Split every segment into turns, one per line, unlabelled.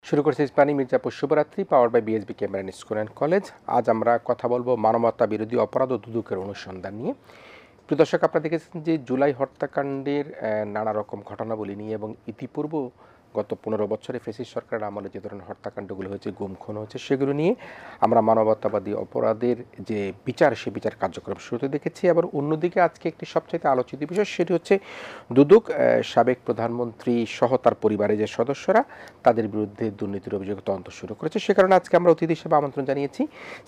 শুরু করছে ইস্পানি মির্জাপুর শুভরাত্রি পাওয়ার বাই বিএসবি ক্যামেরান স্কুল অ্যান্ড কলেজ। আজ আমরা কথা বলবো মানবতা বিরোধী অপরাধ ও দুদকের অনুসন্ধান নিয়ে। প্রিয় দর্শক, আপনারা দেখেছেন যে জুলাই হত্যাকাণ্ডের নানা রকম ঘটনাবলী নিয়ে এবং ইতিপূর্ব গত 15 বছরে ফ্যাসিস্ট সরকারের আমলে যে ধরনের হত্যাকাণ্ডগুলো হয়েছে, গুম খুন হয়েছে, সেগুলো নিয়ে আমরা মানবতাবাদী অপরাধের যে বিচার, সে বিচার কার্যক্রম শুরুতে দেখেছি। আবার অন্যদিকে আজকে একটি সবচাইতে আলোচিত বিষয়, সেটি হচ্ছে দুদক সাবেক প্রধানমন্ত্রী সহ তার পরিবারের যে সদস্যরা, তাদের বিরুদ্ধে দুর্নীতির অভিযোগ তদন্ত শুরু করেছে। সে কারণে আজকে আমরা অতিথি হিসেবে আমন্ত্রণ জানিয়েছি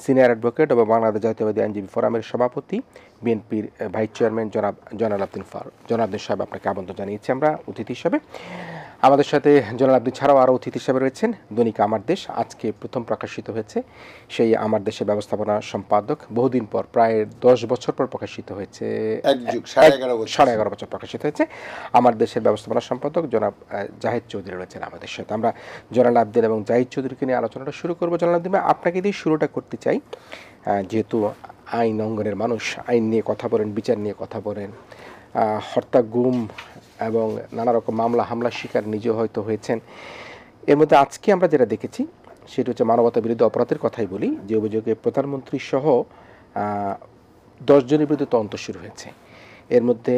সিনিয়র অ্যাডভোকেট এবং বাংলাদেশ জাতীয়তাবাদী আইনজীবী ফোরামের সভাপতি, বিএনপির ভাইস চেয়ারম্যান জনাব জয়নাল আবদিন সাহেব। আপনাকে আমন্ত্রণ জানিয়েছি আমরা অতিথি হিসাবে। আমাদের সাথে জয়নাল আবদিন ছাড়াও আরও অতিথি হিসাবে রয়েছেন দৈনিক আমার দেশ, আজকে প্রথম প্রকাশিত হয়েছে সেই আমার দেশের ব্যবস্থাপনা সম্পাদক, বহুদিন পর, প্রায় 10 বছর পর প্রকাশিত হয়েছে, 11.5 বছর প্রকাশিত হয়েছে আমার দেশের ব্যবস্থাপনা সম্পাদক জনাব জাহিদ চৌধুরী রয়েছেন আমাদের সাথে। আমরা জয়নাল আবদিন এবং জাহিদ চৌধুরীকে নিয়ে আলোচনাটা শুরু করবো। জয়নাল আবদিন, আপনাকে দিয়ে শুরুটা করতে চাই। যেহেতু আইন অঙ্গনের মানুষ, আইন নিয়ে কথা বলেন, বিচার নিয়ে কথা বলেন, হত্যা, গুম এবং নানা রকম মামলা হামলার শিকার নিজেও হয়তো হয়েছেন। এর মধ্যে আজকে আমরা যেটা দেখেছি সেটা হচ্ছে মানবতা বিরোধী অপরাধের কথাই বলি, যে অভিযোগে প্রধানমন্ত্রী সহ 10 জনের বিরুদ্ধে তদন্ত শুরু হয়েছে। এর মধ্যে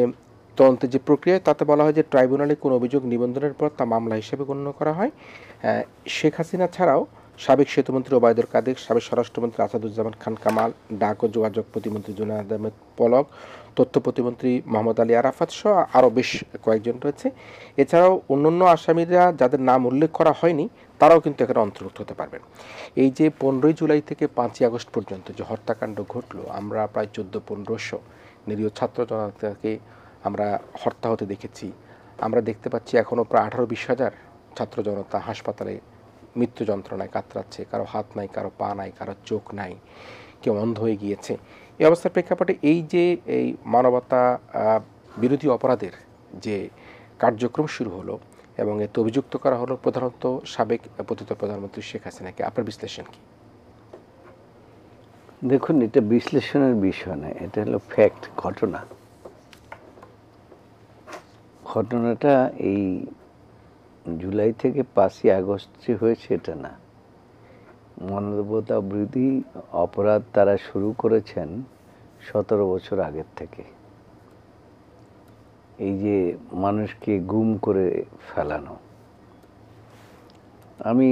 তদন্তের যে প্রক্রিয়া, তাতে বলা হয় যে ট্রাইব্যুনালে কোনো অভিযোগ নিবন্ধনের পর তা মামলা হিসেবে গণ্য করা হয়। শেখ হাসিনা ছাড়াও সাবেক সেতুমন্ত্রী ওবায়দুল কাদের, সাবেক স্বরাষ্ট্রমন্ত্রী আসাদুজ্জামান খান কামাল, ডাক ও যোগাযোগ প্রতিমন্ত্রী জুনায়েদ আহমেদ পলক, তথ্য প্রতিমন্ত্রী মোহাম্মদ আলী আরাফাত সহ আরও বেশ কয়েকজন রয়েছে। এছাড়াও অন্যান্য আসামিরা যাদের নাম উল্লেখ করা হয়নি, তারাও কিন্তু এখানে অন্তর্ভুক্ত হতে পারবেন। এই যে 15 জুলাই থেকে 5 আগস্ট পর্যন্ত যে হত্যাকাণ্ড ঘটলো, আমরা প্রায় 1400-1500 নিরীহ ছাত্র জনতাকে আমরা হত্যা হতে দেখেছি। আমরা দেখতে পাচ্ছি এখনও প্রায় 18-20 হাজার ছাত্র জনতা হাসপাতালে মৃত্যু যন্ত্রণায় কাতরাচ্ছে। কারো হাত নাই, কারো পা নাই, কারো চোখ নাই, কেউ অন্ধ হয়ে গিয়েছে। এই অবস্থার প্রেক্ষাপটে এই যে এই মানবতা বিরোধী অপরাধের যে কার্যক্রম শুরু হলো এবং এতে অভিযুক্ত করা হলো প্রধানত সাবেক পতিত প্রধানমন্ত্রী শেখ হাসিনাকে, আপনার বিশ্লেষণ কি?
দেখুন, এটা বিশ্লেষণের বিষয় না, এটা হলো ফ্যাক্ট, ঘটনা। ঘটনাটা এই জুলাই থেকে 5ই আগস্ট যে হয়েছে এটা না। মানবতা বিরোধী অপরাধ তারা শুরু করেছেন 17 বছর আগের থেকে। এই যে মানুষকে গুম করে ফেলানো, আমি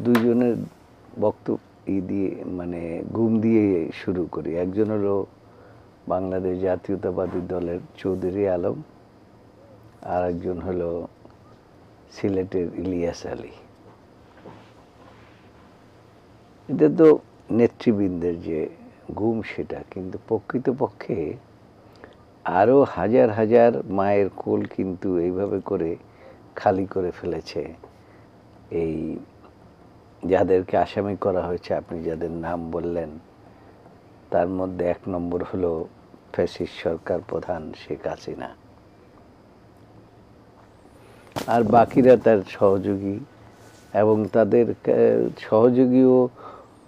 দুইজনের বক্তব্য দিয়ে গুম দিয়ে শুরু করি। একজন হলো বাংলাদেশ জাতীয়তাবাদী দলের চৌধুরী আলম, আর একজন হলো সিলেটের ইলিয়াস আলী। এটা তো নেতৃবৃন্দের যে গুম, সেটা কিন্তু প্রকৃতপক্ষে আরও হাজার হাজার মায়ের কোল কিন্তু এইভাবে করে খালি করে ফেলেছে। এই যাদেরকে আসামি করা হয়েছে, আপনি যাদের নাম বললেন, তার মধ্যে 1 নম্বর হলো ফ্যাসিস্ট সরকার প্রধান শেখ হাসিনা, আর বাকিরা তার সহযোগী, এবং তাদের সহযোগীও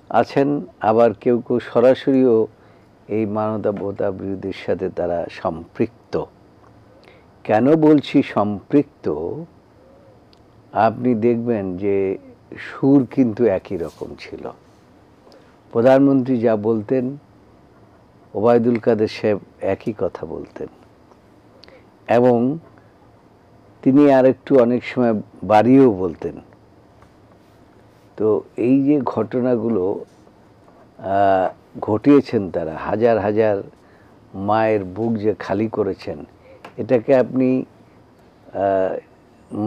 আছেন, আবার কেউ কেউ সরাসরিও এই মানবতা বিরোধীর সাথে তারা সম্পৃক্ত। কেন বলছি সম্পৃক্ত? আপনি দেখবেন যে সুর কিন্তু একই রকম ছিল। প্রধানমন্ত্রী যা বলতেন, ওবায়দুল কাদের সাহেব একই কথা বলতেন, এবং তিনি আরেকটু অনেক সময় বাড়িয়েও বলতেন। তো এই যে ঘটনাগুলো ঘটিয়েছেন তারা, হাজার হাজার মায়ের বুক যে খালি করেছেন, এটাকে আপনি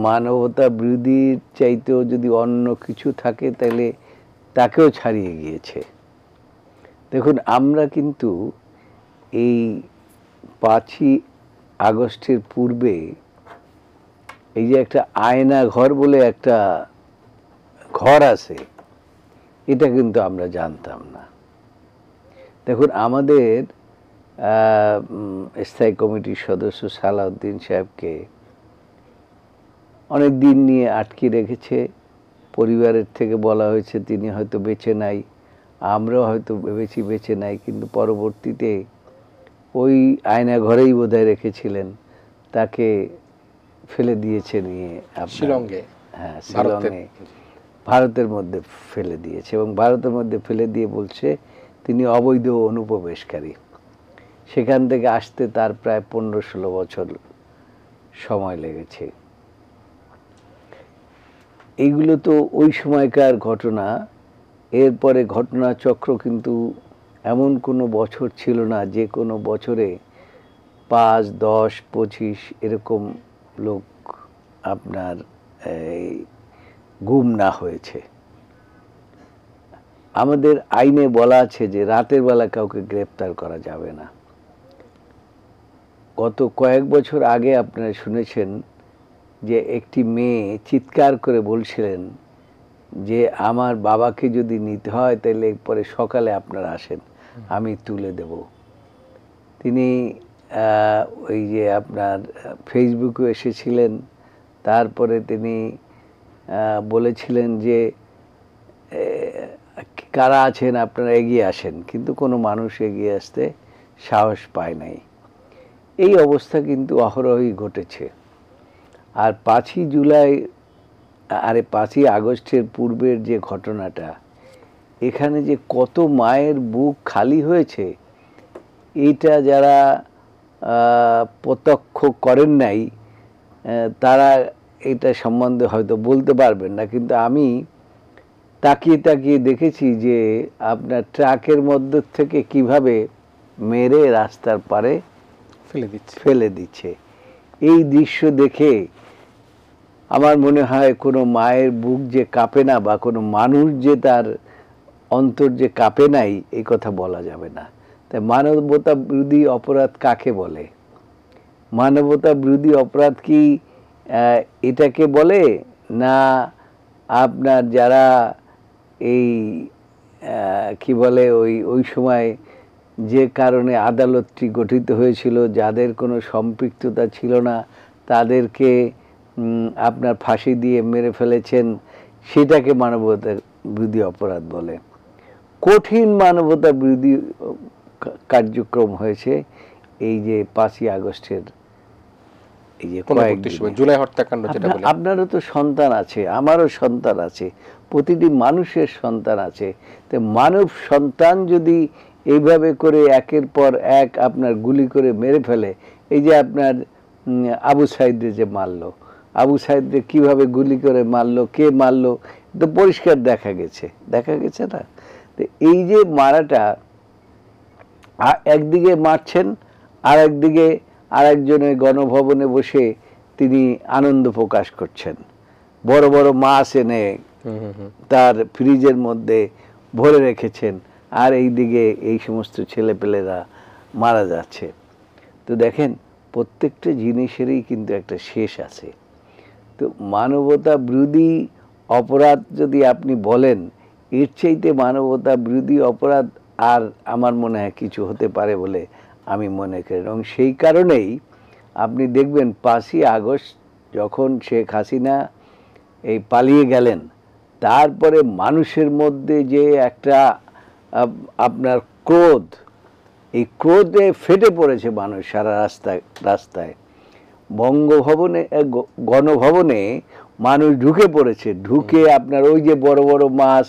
মানবতা বিরোধীর চাইতেও যদি অন্য কিছু থাকে তাহলে তাকেও ছাড়িয়ে গিয়েছে। দেখুন, আমরা কিন্তু এই 5ই আগস্টের পূর্বে এই যে একটা আয়না ঘর বলে একটা ঘর আছে, এটা কিন্তু আমরা জানতাম না। দেখুন, আমাদের স্থায়ী কমিটির সদস্য সালাউদ্দিন সাহেবকে অনেক দিন নিয়ে আটকে রেখেছে। পরিবারের থেকে বলা হয়েছে তিনি হয়তো বেঁচে নাই, আমরাও হয়তো ভেবেছি বেঁচে নাই, কিন্তু পরবর্তীতে ওই আয়না ঘরেই বোধহয় রেখেছিলেন, তাকে ফেলে দিয়েছে নিয়ে
শিলংয়ে।
হ্যাঁ
ভারতের
শিলংয়ে ভারতের মধ্যে ফেলে দিয়েছে, এবং ভারতের মধ্যে ফেলে দিয়ে বলছে তিনি অবৈধ অনুপ্রবেশকারী। সেখান থেকে আসতে তার প্রায় 15-16 বছর সময় লেগেছে। এইগুলো তো ওই সময়কার ঘটনা। এরপরে ঘটনাচক্র কিন্তু এমন কোনো বছর ছিল না যে কোনো বছরে 5, 10, 25 এরকম লোক আপনার এই গুম না হয়েছে। আমাদের আইনে বলা আছে যে রাতের বেলা কাউকে গ্রেপ্তার করা যাবে না। গত কয়েক বছর আগে আপনারা শুনেছেন যে একটি মেয়ে চিৎকার করে বলছিলেন যে আমার বাবাকে যদি নিতে হয় তাহলে পরে সকালে আপনারা আসেন, আমি তুলে দেব। তিনি ওই যে আপনার ফেসবুকে এসেছিলেন, তারপরে তিনি বলেছিলেন যে কারা আছেন আপনারা এগিয়ে আসেন, কিন্তু কোনো মানুষ এগিয়ে আসতে সাহস পায় নাই। এই অবস্থা কিন্তু অহরহই ঘটেছে। আর 5ই জুলাই, আরে 5ই আগস্টের পূর্বের যে ঘটনাটা, এখানে যে কত মায়ের বুক খালি হয়েছে, এইটা যারা প্রত্যক্ষ করেন নাই তারা এটা সম্বন্ধে হয়তো বলতে পারবেন না, কিন্তু আমি তাকিয়ে তাকিয়ে দেখেছি যে আপনার ট্রাকের মধ্যে থেকে কিভাবে মেরে রাস্তার পারে ফেলে দিচ্ছে। এই দৃশ্য দেখে আমার মনে হয় কোনো মায়ের বুক যে কাঁপে না, বা কোনো মানুষ যে তার অন্তর যে কাঁপে নাই, এই কথা বলা যাবে না। তাই মানবতা বিরোধী অপরাধ কাকে বলে? মানবতা বিরোধী অপরাধ কি এটাকে বলে, না আপনার যারা এই কি বলে ওই সময় যে কারণে আদালতটি গঠিত হয়েছিল, যাদের কোনো সম্পৃক্ততা ছিল না তাদেরকে আপনার ফাঁসি দিয়ে মেরে ফেলেছেন, সেটাকে মানবতা বিরোধী অপরাধ বলে? কঠিন মানবতা বিরোধী কার্যক্রম হয়েছে এই যে 5ই আগস্টের এই যে
জুলাই হত্যাকাণ্ড।
আপনারও তো সন্তান আছে, আমারও সন্তান আছে, প্রতিটি মানুষের সন্তান আছে। তো মানব সন্তান যদি এইভাবে করে একের পর এক আপনার গুলি করে মেরে ফেলে, এই যে আপনার আবু সাইদরে যে মারলো, আবু সাইদরে কিভাবে গুলি করে মারলো, কে মারলো, তো পরিষ্কার দেখা গেছে না? তো এই যে মারাটা, একদিকে মারছেন, আর একদিকে আরেকজনের গণভবনে বসে তিনি আনন্দ প্রকাশ করছেন, বড় বড় মাছ এনে তার ফ্রিজের মধ্যে ভরে রেখেছেন, আর এই দিকে এই সমস্ত ছেলেপেলেরা মারা যাচ্ছে। তো দেখেন, প্রত্যেকটা জিনিসেরই কিন্তু একটা শেষ আছে। তো মানবতা বিরোধী অপরাধ যদি আপনি বলেন, এর চাইতে মানবতা বিরোধী অপরাধ আর আমার মনে হয় কিছু হতে পারে বলে আমি মনে করি। এবং সেই কারণেই আপনি দেখবেন 5ই আগস্ট যখন শেখ হাসিনা এই পালিয়ে গেলেন, তারপরে মানুষের মধ্যে যে একটা আপনার ক্রোধ, এই ক্রোধে ফেটে পড়েছে মানুষ সারা রাস্তায়। বঙ্গভবনে, গণভবনে মানুষ ঢুকে পড়েছে, ঢুকে আপনার ওই যে বড় বড় মাছ,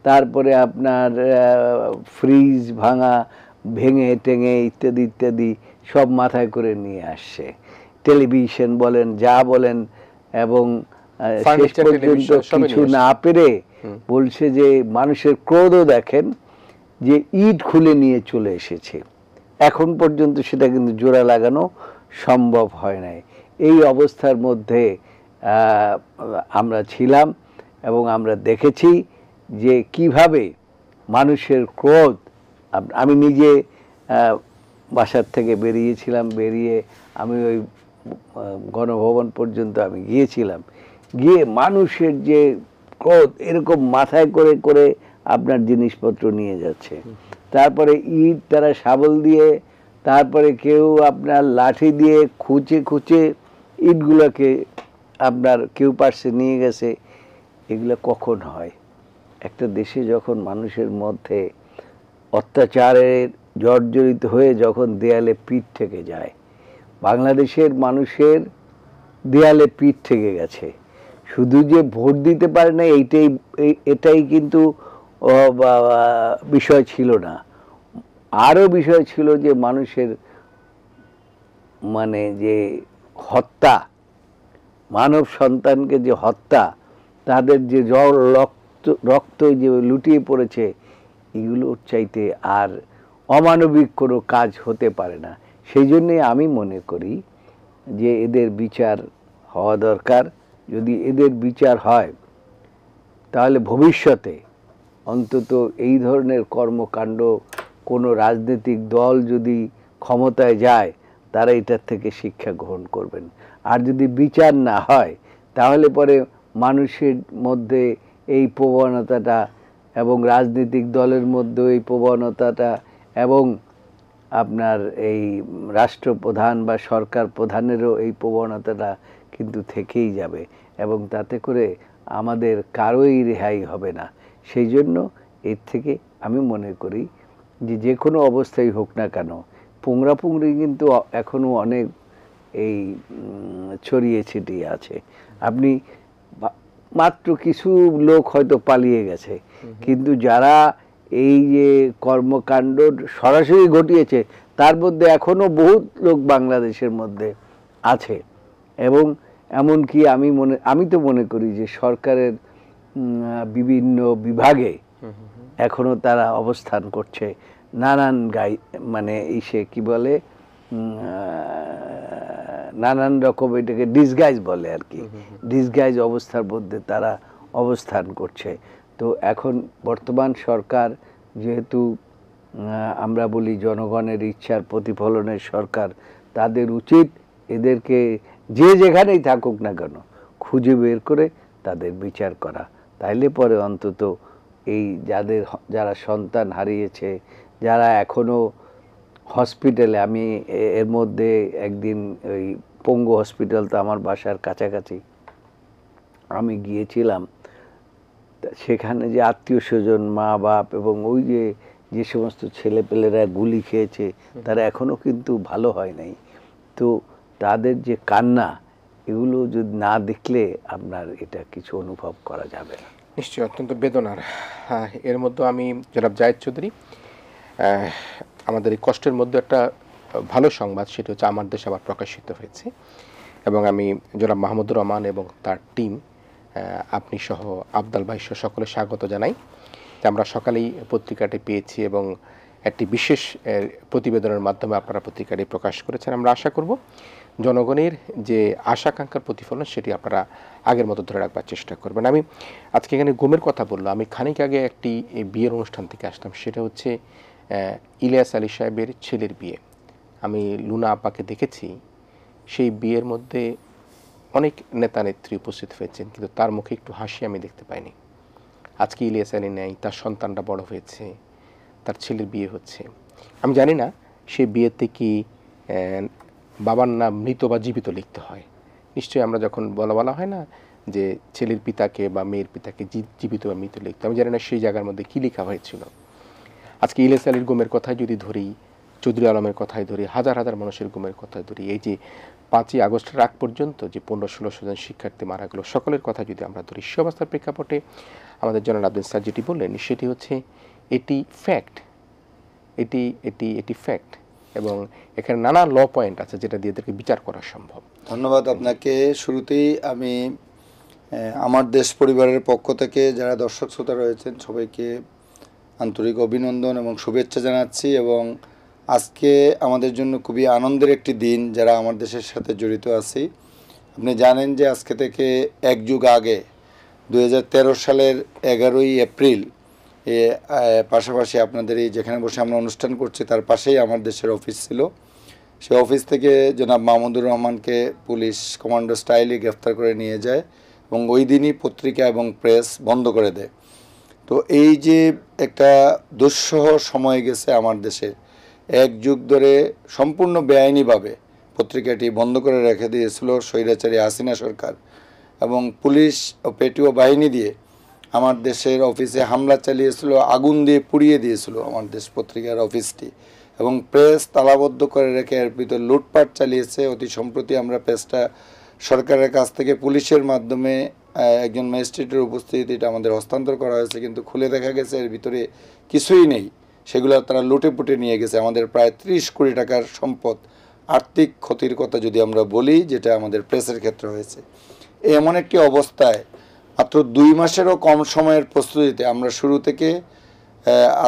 তারপরে আপনার ফ্রিজ ভেঙে টেঙে ইত্যাদি ইত্যাদি সব মাথায় করে নিয়ে আসছে। টেলিভিশন বলেন, যা বলেন, এবং শেষ পর্যন্ত কিছু না পেরে বলছে যে মানুষের ক্রোধও দেখেন যে ইট খুলে নিয়ে চলে এসেছে। এখন পর্যন্ত সেটা কিন্তু জোড়া লাগানো সম্ভব হয় নাই। এই অবস্থার মধ্যে আমরা ছিলাম, এবং আমরা দেখেছি যে কিভাবে মানুষের ক্রোধ। আমি নিজে বাসার থেকে বেরিয়েছিলাম, বেরিয়ে আমি ওই গণভবন পর্যন্ত আমি গিয়েছিলাম, গিয়ে মানুষের যে ক্রোধ, এরকম মাথায় করে করে আপনার জিনিসপত্র নিয়ে যাচ্ছে। তারপরে ইট তারা শাবল দিয়ে, তারপরে কেউ আপনার লাঠি দিয়ে খুঁচে খুঁচে ইটগুলোকে আপনার কেউ পাশে নিয়ে গেছে। এগুলো কখন হয়? একটা দেশে যখন মানুষের মধ্যে অত্যাচারের জর্জরিত হয়ে যখন দেয়ালে পিঠ থেকে যায়, বাংলাদেশের মানুষের দেয়ালে পিঠ থেকে গেছে। শুধু যে ভোট দিতে পারে না এটাই কিন্তু বিষয় ছিল না। আরও বিষয় ছিল যে মানুষের মানে যে হত্যা, মানব সন্তানকে যে হত্যা, তাদের যে রক্ত যে লুটিয়ে পড়েছে, এগুলোর চাইতে আর অমানবিক কোনো কাজ হতে পারে না। সেই জন্যে আমি মনে করি যে এদের বিচার হওয়া দরকার। যদি এদের বিচার হয় তাহলে ভবিষ্যতে অন্তত এই ধরনের কর্মকাণ্ড কোনো রাজনৈতিক দল যদি ক্ষমতায় যায়, তারা এটার থেকে শিক্ষা গ্রহণ করবেন। আর যদি বিচার না হয় তাহলে পরে মানুষের মধ্যে এই প্রবণতাটা, এবং রাজনৈতিক দলের মধ্যে এই প্রবণতাটা, এবং আপনার এই রাষ্ট্রপ্রধান বা সরকার প্রধানেরও এই প্রবণতাটা কিন্তু থেকেই যাবে, এবং তাতে করে আমাদের কারোই রেহাই হবে না। সেই জন্য এর থেকে আমি মনে করি যে কোনো অবস্থায় হোক না কেন, পুংরাপুংরি কিন্তু এখনও অনেক এই ছড়িয়ে ছিটিয়ে আছে। আপনি মাত্র কিছু লোক হয়তো পালিয়ে গেছে, কিন্তু যারা এই যে কর্মকাণ্ড সরাসরি ঘটিয়েছে তার মধ্যে এখনো বহুত লোক বাংলাদেশের মধ্যে আছে। এবং এমনকি আমি তো মনে করি যে সরকারের বিভিন্ন বিভাগে এখনো তারা অবস্থান করছে, নানান মানে কি বলে, নানান রকম এটাকে ডিসগাইজ বলে আর কি, ডিসগাইজ অবস্থার মধ্যে তারা অবস্থান করছে। তো এখন বর্তমান সরকার যেহেতু আমরা বলি জনগণের ইচ্ছার প্রতিফলনের সরকার, তাদের উচিত এদেরকে যে যেখানেই থাকুক না কেন খুঁজে বের করে তাদের বিচার করা। তাইলে পরে অন্তত এই যারা সন্তান হারিয়েছে, যারা এখনো হসপিটালে, আমি এর মধ্যে একদিন ওই পঙ্গু হসপিটাল তো আমার বাসার কাছাকাছি আমি গিয়েছিলাম, সেখানে যে আত্মীয় স্বজন, মা বাপ, এবং ওই যে সমস্ত ছেলেপেলেরা গুলি খেয়েছে তারা এখনো কিন্তু ভালো হয় নাই। তো তাদের যে কান্না, এগুলো যদি না দেখলে আপনার এটা কিছু অনুভব করা যাবে না।
নিশ্চয়ই অত্যন্ত বেদনার। হ্যাঁ, এর মধ্যে আমি জনাব জায়েদ চৌধুরী, আমাদের এই কষ্টের মধ্যে একটা ভালো সংবাদ, সেটা হচ্ছে আমার দেশ আবার প্রকাশিত হয়েছে, এবং আমি জনাব মাহমুদুর রহমান এবং তার টিম, আপনি সহ আবদাল ভাই সহ সকলে স্বাগত জানাই। আমরা সকালেই পত্রিকাটি পেয়েছি এবং একটি বিশেষ প্রতিবেদনের মাধ্যমে আপনারা পত্রিকাটি প্রকাশ করেছেন। আমরা আশা করব জনগণের যে আশাকাঙ্ক্ষার প্রতিফলন সেটি আপনারা আগের মতো ধরে রাখবার চেষ্টা করবেন। আমি আজকে এখানে গুমের কথা বললাম, আমি খানিক আগে একটি বিয়ের অনুষ্ঠান থেকে আসলাম, সেটা হচ্ছে ইলিয়াস আলী সাহেবের ছেলের বিয়ে। আমি লুনা আপাকে দেখেছি, সেই বিয়ের মধ্যে অনেক নেতা নেত্রী উপস্থিত হয়েছেন, কিন্তু তার মুখে একটু হাসি আমি দেখতে পাইনি। আজকে ইলিয়াস আলী নেই, তার সন্তানটা বড় হয়েছে, তার ছেলের বিয়ে হচ্ছে। আমি জানি না সেই বিয়েতে কি বাবার নাম মৃত বা জীবিত লিখতে হয়। নিশ্চয়ই আমরা যখন বলা হয় না যে ছেলের পিতাকে বা মেয়ের পিতাকে জীবিত বা মৃত লিখতে, আমি জানি না সেই জায়গার মধ্যে কী লেখা হয়েছিল। আজকে ইলিয়াস আলীর গুমের কথাই যদি ধরি, চৌধুরী আলমের কথাই ধরি, হাজার হাজার মানুষের গুমের কথাই ধরি, এই যে 5ই আগস্টের আগ পর্যন্ত যে 15-16 জন শিক্ষার্থী মারা গেল, সকলের কথা যদি আমরা ধরি, সে অবস্থার প্রেক্ষাপটে আমাদের জনাব আব্দুল স্যার যেটি বললেন সেটি হচ্ছে এটি ফ্যাক্ট, এটি ফ্যাক্ট, এবং এখানে নানা ল পয়েন্ট আছে যেটা দিয়ে এদেরকে বিচার করা সম্ভব।
ধন্যবাদ আপনাকে। শুরুতেই আমি আমার দেশ পরিবারের পক্ষ থেকে যারা দর্শক শ্রোতা রয়েছেন সবাইকে আন্তরিক অভিনন্দন এবং শুভেচ্ছা জানাচ্ছি। এবং আজকে আমাদের জন্য খুবই আনন্দের একটি দিন যারা আমার দেশের সাথে জড়িত আছি। আপনি জানেন যে আজকে থেকে এক যুগ আগে 2013 সালের 11ই এপ্রিল পাশাপাশি আপনাদের এই যেখানে বসে আমরা অনুষ্ঠান করছি তার পাশেই আমার দেশের অফিস ছিল। সেই অফিস থেকে জনাব মাহমুদুর রহমানকে পুলিশ কমান্ডো স্টাইলে গ্রেফতার করে নিয়ে যায় এবং ওই দিনই পত্রিকা এবং প্রেস বন্ধ করে দেয়। তো এই যে একটা দুঃসহ সময় গেছে আমার দেশে, এক যুগ ধরে সম্পূর্ণ বেআইনিভাবে পত্রিকাটি বন্ধ করে রেখে দিয়েছিল স্বৈরাচারী হাসিনা সরকার, এবং পুলিশ ও পেটিও বাহিনী দিয়ে আমার দেশের অফিসে হামলা চালিয়েছিল, আগুন দিয়ে পুড়িয়ে দিয়েছিল আমার দেশ পত্রিকার অফিসটি, এবং প্রেস তালাবদ্ধ করে রেখে এর ভিতর লুটপাট চালিয়েছে। অতি সম্প্রতি আমরা প্রেসটা সরকারের কাছ থেকে পুলিশের মাধ্যমে একজন ম্যাজিস্ট্রেটের উপস্থিতিতে এটা আমাদের হস্তান্তর করা হয়েছে, কিন্তু খুলে দেখা গেছে এর ভিতরে কিছুই নেই। সেগুলো তারা লুটে পুটে নিয়ে গেছে। আমাদের প্রায় 30 কোটি টাকার সম্পদ, আর্থিক ক্ষতির কথা যদি আমরা বলি, যেটা আমাদের প্রেসের ক্ষেত্রে হয়েছে। এমন একটি অবস্থায় মাত্র 2 মাসেরও কম সময়ের প্রস্তুতিতে আমরা শুরু থেকে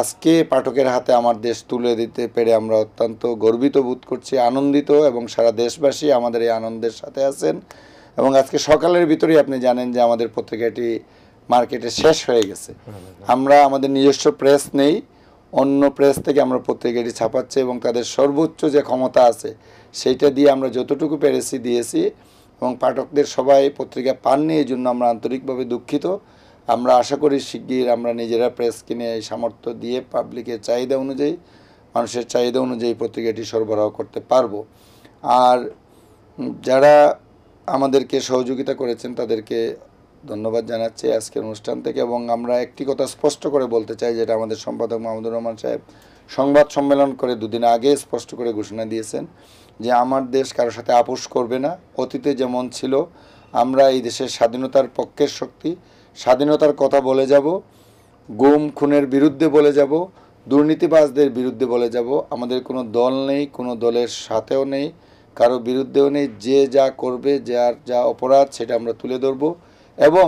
আজকে পাঠকের হাতে আমার দেশ তুলে দিতে পেরে আমরা অত্যন্ত গর্বিত বোধ করছি, আনন্দিত, এবং সারা দেশবাসী আমাদের এই আনন্দের সাথে আছেন। এবং আজকে সকালের ভিতরেই আপনি জানেন যে আমাদের পত্রিকাটি মার্কেটে শেষ হয়ে গেছে। আমরা আমাদের নিজস্ব প্রেস নেই, অন্য প্রেস থেকে আমরা পত্রিকাটি ছাপাচ্ছি, এবং তাদের সর্বোচ্চ যে ক্ষমতা আছে সেইটা দিয়ে আমরা যতটুকু পেরেছি দিয়েছি, এবং পাঠকদের সবাই পত্রিকা পাননি, এই জন্য আমরা আন্তরিকভাবে দুঃখিত। আমরা আশা করি শিগগির আমরা নিজেরা প্রেস কিনে এই সামর্থ্য দিয়ে পাবলিকের চাহিদা অনুযায়ী, মানুষের চাহিদা অনুযায়ী পত্রিকাটি সরবরাহ করতে পারবো। আর যারা আমাদেরকে সহযোগিতা করেছেন তাদেরকে ধন্যবাদ জানাচ্ছি আজকের অনুষ্ঠান থেকে। এবং আমরা একটি কথা স্পষ্ট করে বলতে চাই, যেটা আমাদের সম্পাদক মাহমুদুর রহমান সাহেব সংবাদ সম্মেলন করে 2 দিন আগে স্পষ্ট করে ঘোষণা দিয়েছেন যে আমার দেশ কারোর সাথে আপোষ করবে না। অতীতে যেমন ছিল, আমরা এই দেশের স্বাধীনতার পক্ষের শক্তি, স্বাধীনতার কথা বলে যাব, গুম খুনের বিরুদ্ধে বলে যাব, দুর্নীতিবাজদের বিরুদ্ধে বলে যাব। আমাদের কোনো দল নেই, কোনো দলের সাথেও নেই, কারো বিরুদ্ধেও নেই। যে যা করবে, যার যা অপরাধ, সেটা আমরা তুলে ধরব। এবং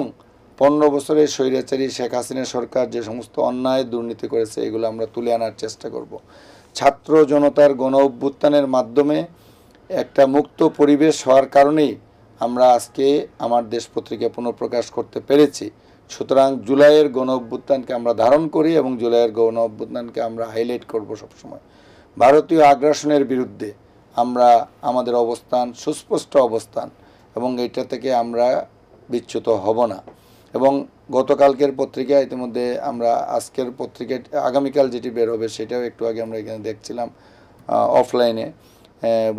15 বছরের স্বৈরাচারী শেখ হাসিনা সরকার যে সমস্ত অন্যায় দুর্নীতি করেছে, এগুলো আমরা তুলে আনার চেষ্টা করব। ছাত্র জনতার গণ অভ্যুত্থানের মাধ্যমে একটা মুক্ত পরিবেশ হওয়ার কারণেই আমরা আজকে আমার দেশ পত্রিকা পুনঃপ্রকাশ করতে পেরেছি। সুতরাং জুলাইয়ের গণ অভ্যুত্থানকে আমরা ধারণ করি, এবং জুলাইয়ের গণ অভ্যুত্থানকে আমরা হাইলাইট করব সবসময়। ভারতীয় আগ্রাসনের বিরুদ্ধে আমরা আমাদের অবস্থান, সুস্পষ্ট অবস্থান, এবং এটা থেকে আমরা বিচ্যুত হব না। এবং গতকালকের পত্রিকা, ইতিমধ্যে আমরা আজকের পত্রিকা, আগামীকাল যেটি বের হবে সেটাও একটু আগে আমরা এখানে দেখছিলাম অফলাইনে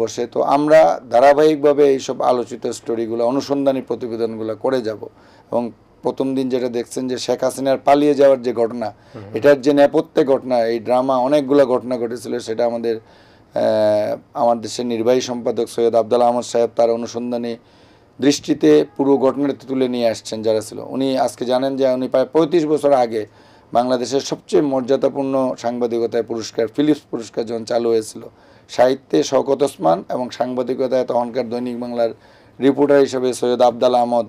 বসে। তো আমরা ধারাবাহিকভাবে এইসব আলোচিত স্টোরিগুলো, অনুসন্ধানী প্রতিবেদনগুলো করে যাব। এবং প্রথম দিন যেটা দেখছেন যে শেখ হাসিনার পালিয়ে যাওয়ার যে ঘটনা, এটার যে নেপথ্যে ঘটনা, এই ড্রামা অনেকগুলো ঘটনা ঘটেছিল, সেটা আমার দেশের নির্বাহী সম্পাদক সৈয়দ আবদুল আহমদ সাহেব তার অনুসন্ধানী দৃষ্টিতে পুরো ঘটনাটি তুলে নিয়ে আসছেন যারা ছিল। উনি আজকে জানেন যে উনি প্রায় 35 বছর আগে বাংলাদেশের সবচেয়ে মর্যাদাপূর্ণ সাংবাদিকতায় পুরস্কার, ফিলিপস পুরস্কার যখন চালু হয়েছিল, সাহিত্যে শওকত ওসমান এবং সাংবাদিকতায় তখনকার দৈনিক বাংলার রিপোর্টার হিসেবে সৈয়দ আবদুল আহমদ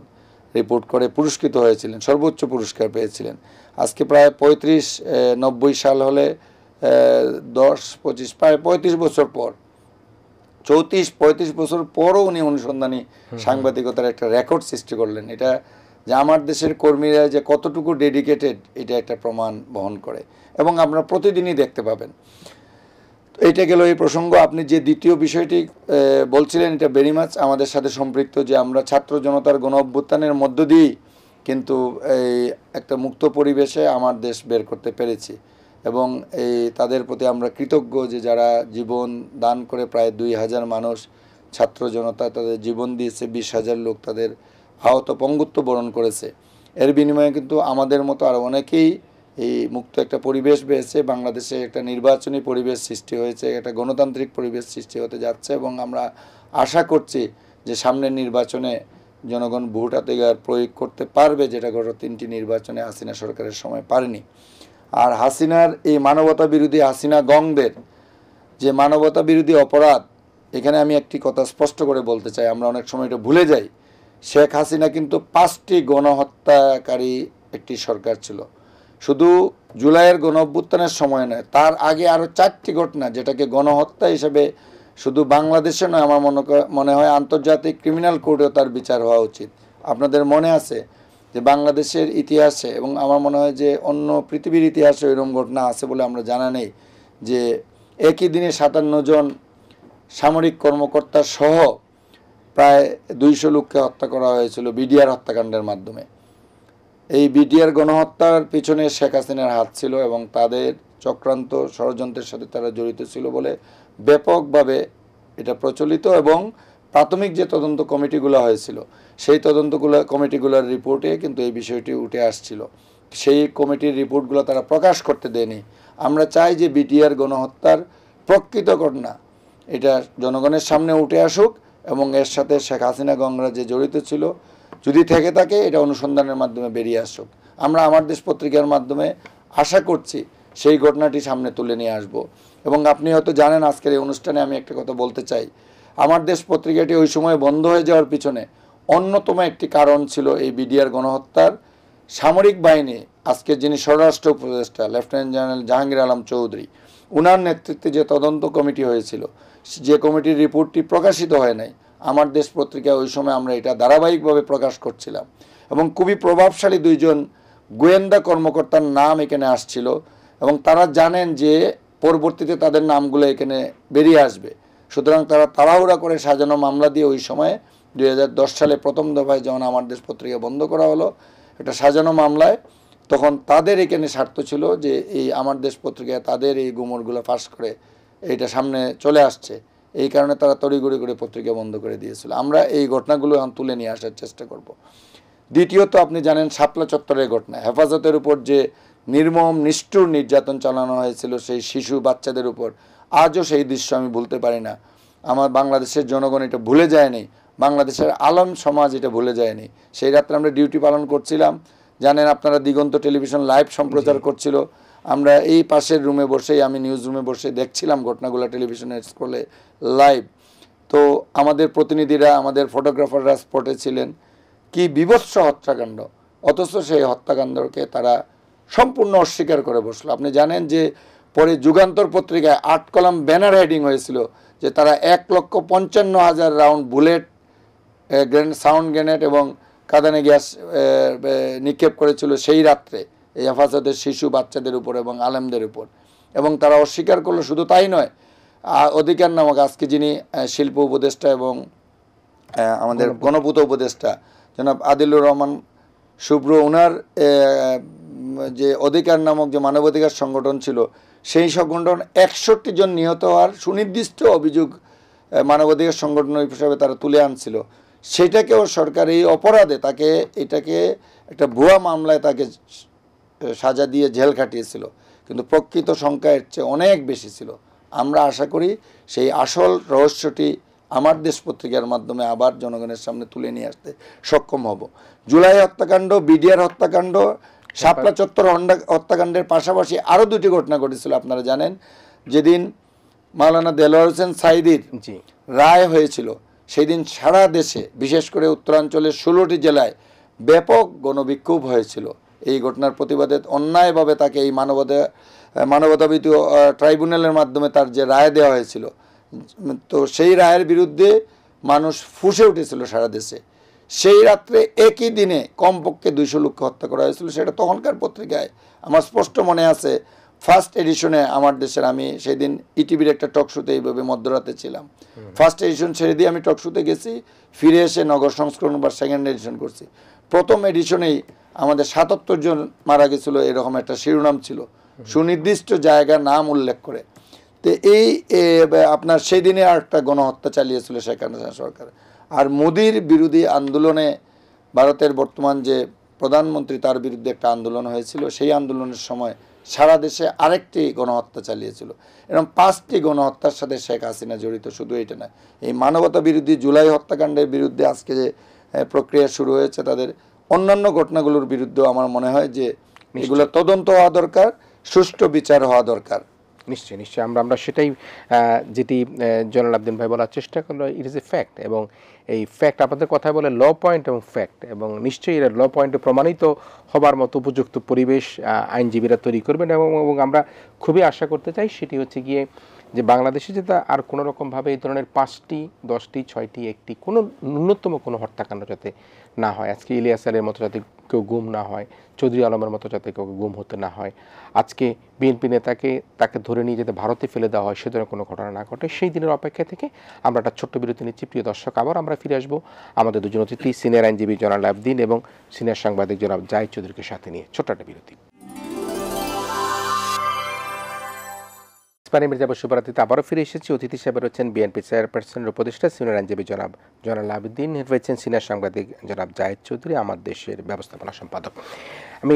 রিপোর্ট করে পুরস্কৃত হয়েছিলেন, সর্বোচ্চ পুরস্কার পেয়েছিলেন। আজকে প্রায় 90 সাল হলে 10-25 প্রায় 35 বছর পর, 34-35 বছর পরও উনি অনুসন্ধানী সাংবাদিকতার একটা রেকর্ড সৃষ্টি করলেন। এটা যে আমার দেশের কর্মীরা যে কতটুকু ডেডিকেটেড, এটা একটা প্রমাণ বহন করে, এবং আপনারা প্রতিদিনই দেখতে পাবেন। এইটা গেল এই প্রসঙ্গ। আপনি যে দ্বিতীয় বিষয়টি বলছিলেন, এটা ভেরি মাচ আমাদের সাথে সম্পৃক্ত, যে আমরা ছাত্র জনতার গণ অভ্যুত্থানের মধ্য দিয়েই কিন্তু এই একটা মুক্ত পরিবেশে আমার দেশ বের করতে পেরেছি। এবং তাদের প্রতি আমরা কৃতজ্ঞ, যে যারা জীবন দান করে, প্রায় 2000 মানুষ ছাত্র জনতা তাদের জীবন দিয়েছে, 20,000 লোক তাদের আহত পঙ্গুত্ব বরণ করেছে। এর বিনিময়ে কিন্তু আমাদের মতো আরও অনেকেই এই মুক্ত একটা পরিবেশ পেয়েছে। বাংলাদেশে একটা নির্বাচনী পরিবেশ সৃষ্টি হয়েছে, একটা গণতান্ত্রিক পরিবেশ সৃষ্টি হতে যাচ্ছে, এবং আমরা আশা করছি যে সামনের নির্বাচনে জনগণ ভোটাধিকার প্রয়োগ করতে পারবে, যেটা গত 3টি নির্বাচনে হাসিনা সরকারের সময় পারেনি। আর হাসিনার এই মানবতা বিরোধী, হাসিনা গংদের যে মানবতা বিরোধী অপরাধ, এখানে আমি একটি কথা স্পষ্ট করে বলতে চাই, আমরা অনেক সময় এটা ভুলে যাই। শেখ হাসিনা কিন্তু 5টি গণহত্যাকারী একটি সরকার ছিল। শুধু জুলাইয়ের গণ অভ্যুত্থানের সময় নয়, তার আগে আরও 4টি ঘটনা, যেটাকে গণহত্যা হিসেবে শুধু বাংলাদেশে নয়, আমার মনে হয় আন্তর্জাতিক ক্রিমিনাল কোর্টেও তার বিচার হওয়া উচিত। আপনাদের মনে আছে যে বাংলাদেশের ইতিহাসে, এবং আমার মনে হয় যে অন্য পৃথিবীর ইতিহাসে এরকম ঘটনা আছে বলে আমরা জানা নেই, যে একই দিনে 57 জন সামরিক কর্মকর্তা সহ প্রায় 200 লোককে হত্যা করা হয়েছিল বিডিআর হত্যাকাণ্ডের মাধ্যমে। এই বিডিআর গণহত্যার পিছনে শেখ হাসিনার হাত ছিল, এবং তাদের চক্রান্ত ষড়যন্ত্রের সাথে তারা জড়িত ছিল বলে ব্যাপকভাবে এটা প্রচলিত। এবং প্রাথমিক যে তদন্ত কমিটিগুলো হয়েছিল, সেই কমিটিগুলোর রিপোর্টে কিন্তু এই বিষয়টি উঠে আসছিল। সেই কমিটির রিপোর্টগুলো তারা প্রকাশ করতে দেয়নি। আমরা চাই যে বিডিআর গণহত্যার প্রকৃত ঘটনা এটা জনগণের সামনে উঠে আসুক, এবং এর সাথে শেখ হাসিনা গংরা যে জড়িত ছিল যদি থেকে থাকে এটা অনুসন্ধানের মাধ্যমে বেরিয়ে আসুক। আমরা আমার দেশ পত্রিকার মাধ্যমে আশা করছি সেই ঘটনাটি সামনে তুলে নিয়ে আসব। এবং আপনি হয়তো জানেন, আজকের এই অনুষ্ঠানে আমি একটা কথা বলতে চাই, আমার দেশ পত্রিকাটি ওই সময় বন্ধ হয়ে যাওয়ার পিছনে অন্যতম একটি কারণ ছিল এই বিডিআর গণহত্যার সামরিক বাহিনী, আজকে যিনি স্বরাষ্ট্র উপদেষ্টা লেফটেন্যান্ট জেনারেল জাহাঙ্গীর আলম চৌধুরী, উনার নেতৃত্বে যে তদন্ত কমিটি হয়েছিল, যে কমিটির রিপোর্টটি প্রকাশিত হয় নাই, আমার দেশ পত্রিকায় ওই সময় আমরা এটা ধারাবাহিকভাবে প্রকাশ করছিলাম এবং খুবই প্রভাবশালী দুইজন গোয়েন্দা কর্মকর্তার নাম এখানে আসছিল এবং তারা জানেন যে পরবর্তীতে তাদের নামগুলো এখানে বেরিয়ে আসবে। সুতরাং তারা তাড়াহুড়া করে সাজানো মামলা দিয়ে ওই সময় 2010 সালে প্রথম দফায় যখন আমার দেশ পত্রিকা বন্ধ করা হলো, একটা সাজানো মামলায়, তখন তাদের এখানে স্বার্থ ছিল যে এই আমার দেশ পত্রিকায় তাদের এই গুমরগুলো ফাঁস করে এইটা সামনে চলে আসছে, এই কারণে তারা তড়িঘড়ি করে পত্রিকা বন্ধ করে দিয়েছিল। আমরা এই ঘটনাগুলো এখন তুলে নিয়ে আসার চেষ্টা করব। দ্বিতীয়ত, আপনি জানেন শাপলা চত্বরের ঘটনা, হেফাজতের উপর যে নির্মম নিষ্ঠুর নির্যাতন চালানো হয়েছিল সেই শিশু বাচ্চাদের উপর, আজও সেই দৃশ্য আমি ভুলতে পারি না। আমার বাংলাদেশের জনগণ এটা ভুলে যায়নি, বাংলাদেশের আলম সমাজ এটা ভুলে যায়নি। সেই রাত্রে আমরা ডিউটি পালন করছিলাম, জানেন আপনারা, দিগন্ত টেলিভিশন লাইভ সম্প্রচার করছিল, আমরা এই পাশের রুমে বসেই, আমি নিউজ রুমে বসে দেখছিলাম ঘটনাগুলো টেলিভিশনের স্ক্রলে লাইভ। তো আমাদের প্রতিনিধিরা, আমাদের ফটোগ্রাফাররা স্পটে ছিলেন। কি বিভৎস হত্যাকাণ্ড, অথচ সেই হত্যাকাণ্ডকে তারা সম্পূর্ণ অস্বীকার করে বসলো। আপনি জানেন যে পরে যুগান্তর পত্রিকায় 8 কলাম ব্যানার হেডিং হয়েছিল যে তারা 1,55,000 রাউন্ড বুলেট, সাউন্ড গ্রেনেড এবং কাঁদানে গ্যাস নিক্ষেপ করেছিল সেই রাত্রে এই হেফাজতের শিশু বাচ্চাদের উপর এবং আলেমদের উপর, এবং তারা অস্বীকার করলো। শুধু তাই নয়, অধিকার নামক আজকে যিনি শিল্প উপদেষ্টা এবং আমাদের গণপূর্ত উপদেষ্টা জনাব আদিলুর রহমান শুভ্র, ওনার যে অধিকার নামক যে মানবাধিকার সংগঠন ছিল, সেই সংগঠন 61 জন নিহত হওয়ার সুনির্দিষ্ট অভিযোগ মানবাধিকার সংগঠন হিসেবে তারা তুলে আনছিল। সেটাকেও সরকার এই অপরাধে তাকে, এটাকে একটা ভুয়া মামলায় তাকে সাজা দিয়ে জেল খাটিয়েছিল, কিন্তু প্রকৃত সংখ্যা এর চেয়ে অনেক বেশি ছিল। আমরা আশা করি সেই আসল রহস্যটি আমার দেশ পত্রিকার মাধ্যমে আবার জনগণের সামনে তুলে নিয়ে আসতে সক্ষম হব। জুলাই হত্যাকাণ্ড, বিডিআর হত্যাকাণ্ড, শাপলা চত্বর হত্যাকাণ্ডের পাশাপাশি আরও 2টি ঘটনা ঘটেছিল। আপনারা জানেন, যেদিন মাওলানা দেলোয়ার হোসেন সাঈদীর রায় হয়েছিল, সেই দিন সারা দেশে, বিশেষ করে উত্তরাঞ্চলের 16টি জেলায় ব্যাপক গণবিক্ষোভ হয়েছিল। এই ঘটনার প্রতিবাদে অন্যায়ভাবে তাকে এই মানবতাবিদ ট্রাইব্যুনালের মাধ্যমে তার যে রায় দেওয়া হয়েছিল, তো সেই রায়ের বিরুদ্ধে মানুষ ফুঁসে উঠেছিল সারা দেশে। সেই রাত্রে একই দিনে কমপক্ষে 200 লোককে হত্যা করা হয়েছিল। সেটা তখনকার পত্রিকায় আমার স্পষ্ট মনে আছে, ফার্স্ট এডিশনে আমার দেশের, আমি সেই দিন ইটিভির একটা টক শোতে এইভাবে মধ্যরাতে ছিলাম, ফার্স্ট এডিশন ছেড়ে দিয়ে আমি টক শোতে গেছি, ফিরে এসে নগর সংস্করণ বা সেকেন্ড এডিশন করছি। প্রথম এডিশনেই আমাদের 77 জন মারা গেছিলো, এরকম একটা শিরোনাম ছিল, সুনির্দিষ্ট জায়গার নাম উল্লেখ করে। তো এই আপনার সেই দিনে আর একটা গণহত্যা চালিয়েছিল শেখ হাসিনা সরকার। আর মোদির বিরোধী আন্দোলনে ভারতের বর্তমান যে প্রধানমন্ত্রী, তার বিরুদ্ধে একটা আন্দোলন হয়েছিল, সেই আন্দোলনের সময় সারা দেশে আরেকটি গণহত্যা চালিয়েছিল। এরকম 5টি গণহত্যার সাথে শেখ হাসিনা জড়িত। শুধু এটা নয়, এই মানবতা বিরোধী জুলাই হত্যাকাণ্ডের বিরুদ্ধে আজকে যে প্রক্রিয়া শুরু হয়েছে, তাদের অন্যান্য ঘটনাগুলোর বিরুদ্ধেও আমার মনে হয় যে এগুলো তদন্ত হওয়া দরকার, সুষ্ঠু বিচার হওয়া দরকার।
নিশ্চয়ই নিশ্চয়ই আমরা সেটাই, যেটি জয়নুল আবদিন ভাই বলার চেষ্টা করলো, ইট ইজ এ ফ্যাক্ট, এবং এই ফ্যাক্ট আপনাদের কথায় বলে ল পয়েন্ট এবং ফ্যাক্ট, এবং নিশ্চয়ই এর ল পয়েন্টে প্রমাণিত হবার মতো উপযুক্ত পরিবেশ আইনজীবীরা তৈরি করবেন। এবং আমরা খুবই আশা করতে চাই সেটি হচ্ছে গিয়ে যে বাংলাদেশে যাতে আর কোনো রকমভাবে এই ধরনের 5টি, 10টি, 6টি, 1টি কোনো ন্যূনতম কোনো হত্যাকাণ্ড যাতে না হয়। আজকে ইলিয়াস আলীর মতো যাতে কেউ গুম না হয়, চৌধুরী আলমের মতো যাতে কেউ গুম হতে না হয়, আজকে বিএনপি নেতাকে তাকে ধরে নিয়ে যেতে ভারতে ফেলে দেওয়া হয়, সে ধরনের কোনো ঘটনা না ঘটে, সেই দিনের অপেক্ষা থেকে আমরা একটা ছোট্ট বিরতি নিচ্ছি। প্রিয় দর্শক, আবার আমরা ফিরে আসবো আমাদের দুজন অতিথি, সিনিয়র আইনজীবী জয়নুল আবদিন এবং সিনিয়র সাংবাদিক জনাব জাহিদ চৌধুরীকে সাথে নিয়ে ছোট্ট একটা বিরতি। মির্জাপুর শুভরাত্রিতে আবারও ফিরে এসেছি। অতিথি হিসেবে রয়েছেন বিএনপি চেয়ারপারসনের উপদেষ্টা সিনিয়র আইনজীবী জনাব জয়নুল আবদিন, রয়েছেন সিনিয়র সাংবাদিক জনাব জাহিদ চৌধুরী, আমার দেশের ব্যবস্থাপনা সম্পাদক। আমি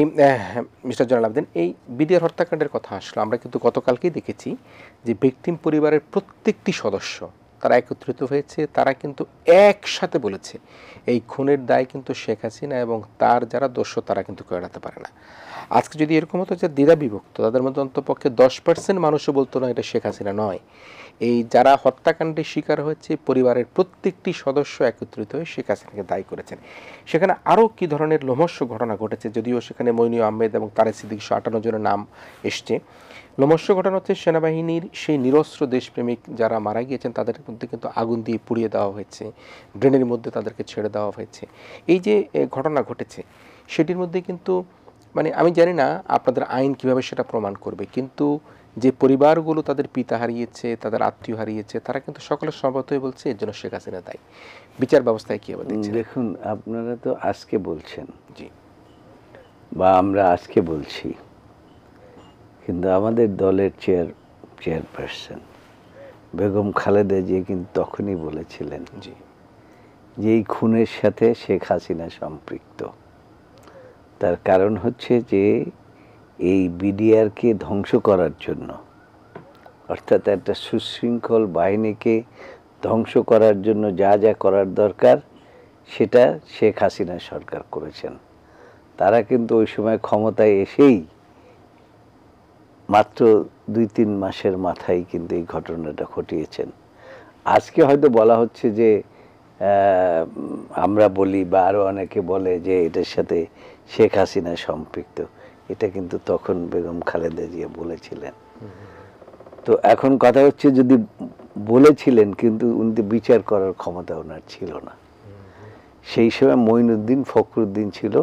মিস্টার জয়নুল আবদিন, এই বিডিআর হত্যাকাণ্ডের কথা আসলো, আমরা কিন্তু গতকালকেই দেখেছি যে ভিকটিম পরিবারের প্রত্যেকটি সদস্য তারা একত্রিত হয়েছে, তারা কিন্তু একসাথে বলেছে এই খুনের দায় কিন্তু শেখ হাসিনা এবং তার যারা দোষ্য তারা কিন্তু কেউ এড়াতে পারে না। আজকে যদি এরকম হতো যে দ্বিধা বিভক্ত, তাদের মধ্যে অন্তপক্ষে 10% মানুষও বলতো না এটা শেখ হাসিনা নয়, এই যারা হত্যাকাণ্ডের শিকার হয়েছে পরিবারের প্রত্যেকটি সদস্য একত্রিত হয়ে শেখ হাসিনাকে দায়ী করেছেন। সেখানে আরও কী ধরনের লোমহর্ষক ঘটনা ঘটেছে, যদিও সেখানে মইনুল আহমেদ এবং তারেক সিদ্দিকী 58 জনের নাম এসছে। লোমহর্ষক ঘটনা হচ্ছে সেনাবাহিনীর সেই নিরস্ত্র দেশপ্রেমিক যারা মারা গিয়েছেন তাদের মধ্যে কিন্তু আগুন দিয়ে পুড়িয়ে দেওয়া হয়েছে, ড্রেনের মধ্যে তাদেরকে ছেড়ে দেওয়া হয়েছে। এই যে ঘটনা ঘটেছে সেটির মধ্যে কিন্তু মানে আমি জানি না আপনাদের আইন কিভাবে সেটা প্রমাণ করবে, কিন্তু যে পরিবারগুলো তাদের পিতা হারিয়েছে, তাদের আত্মীয় হারিয়েছে, তারা কিন্তু সকলের সম্মত হয়ে বলছে এর জন্য শেখ হাসিনা দায়ী। বিচার ব্যবস্থায় কীভাবে দেখছেন?
দেখুন, আপনারা তো আজকে বলছেন,
জি,
বা আমরা আজকে বলছি, কিন্তু আমাদের দলের চেয়ারপারসন বেগম খালেদা জিয়া কিন্তু তখনই বলেছিলেন
জি,
যে এই খুনের সাথে শেখ হাসিনা সম্পৃক্ত। তার কারণ হচ্ছে যে এই বিডিআরকে ধ্বংস করার জন্য, অর্থাৎ একটা সুশৃঙ্খল বাহিনীকে ধ্বংস করার জন্য যা যা করার দরকার সেটা শেখ হাসিনা সরকার করেছেন। তারা কিন্তু ওই সময় ক্ষমতায় এসেই মাত্র 2-3 মাসের মাথায় কিন্তু এই ঘটনাটা ঘটিয়েছেন। আজকে হয়তো বলা হচ্ছে যে আমরা বলি বা আরও অনেকে বলে যে এটার সাথে শেখ হাসিনা সম্পৃক্ত, এটা কিন্তু তখন বেগম খালেদা জিয়া বলেছিলেন। তো এখন কথা হচ্ছে যদি বলেছিলেন কিন্তু উনি বিচার করার ক্ষমতা ওনার ছিল না। সেই সময় মঈনুদ্দিন ফখরুদ্দিন ছিল,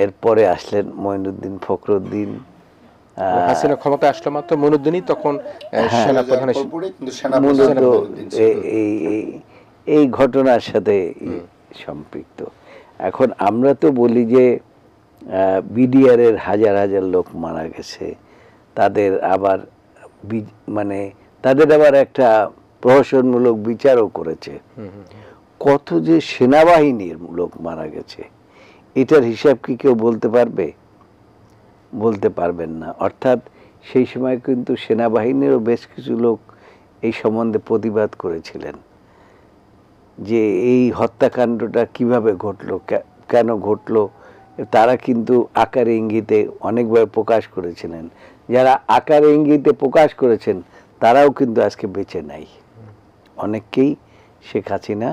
এরপরে আসলেন মঈনুদ্দিন ফখরুদ্দিন।
হাসিনা ক্ষমতা আসলো মাত্র মঈনুদ্দিনই তখন সেনাপ্রধান
মূলত এই ঘটনার সাথে সম্পৃক্ত। এখন আমরা তো বলি যে বিডিআরের হাজার হাজার লোক মারা গেছে, তাদের আবার মানে তাদের আবার একটা প্রহসনমূলক বিচারও করেছে। কত যে সেনাবাহিনীর লোক মারা গেছে এটার হিসাব কি কেউ বলতে পারবে? বলতে পারবেন না। অর্থাৎ সেই সময় কিন্তু সেনাবাহিনীরও বেশ কিছু লোক এই সম্বন্ধে প্রতিবাদ করেছিলেন যে এই হত্যাকাণ্ডটা কিভাবে ঘটলো, কেন ঘটলো। তারা কিন্তু আকারে ইঙ্গিতে অনেকবার প্রকাশ করেছিলেন। যারা আকারে ইঙ্গিতে প্রকাশ করেছেন তারাও কিন্তু আজকে বেঁচে নাই। অনেককেই শেখ হাসিনা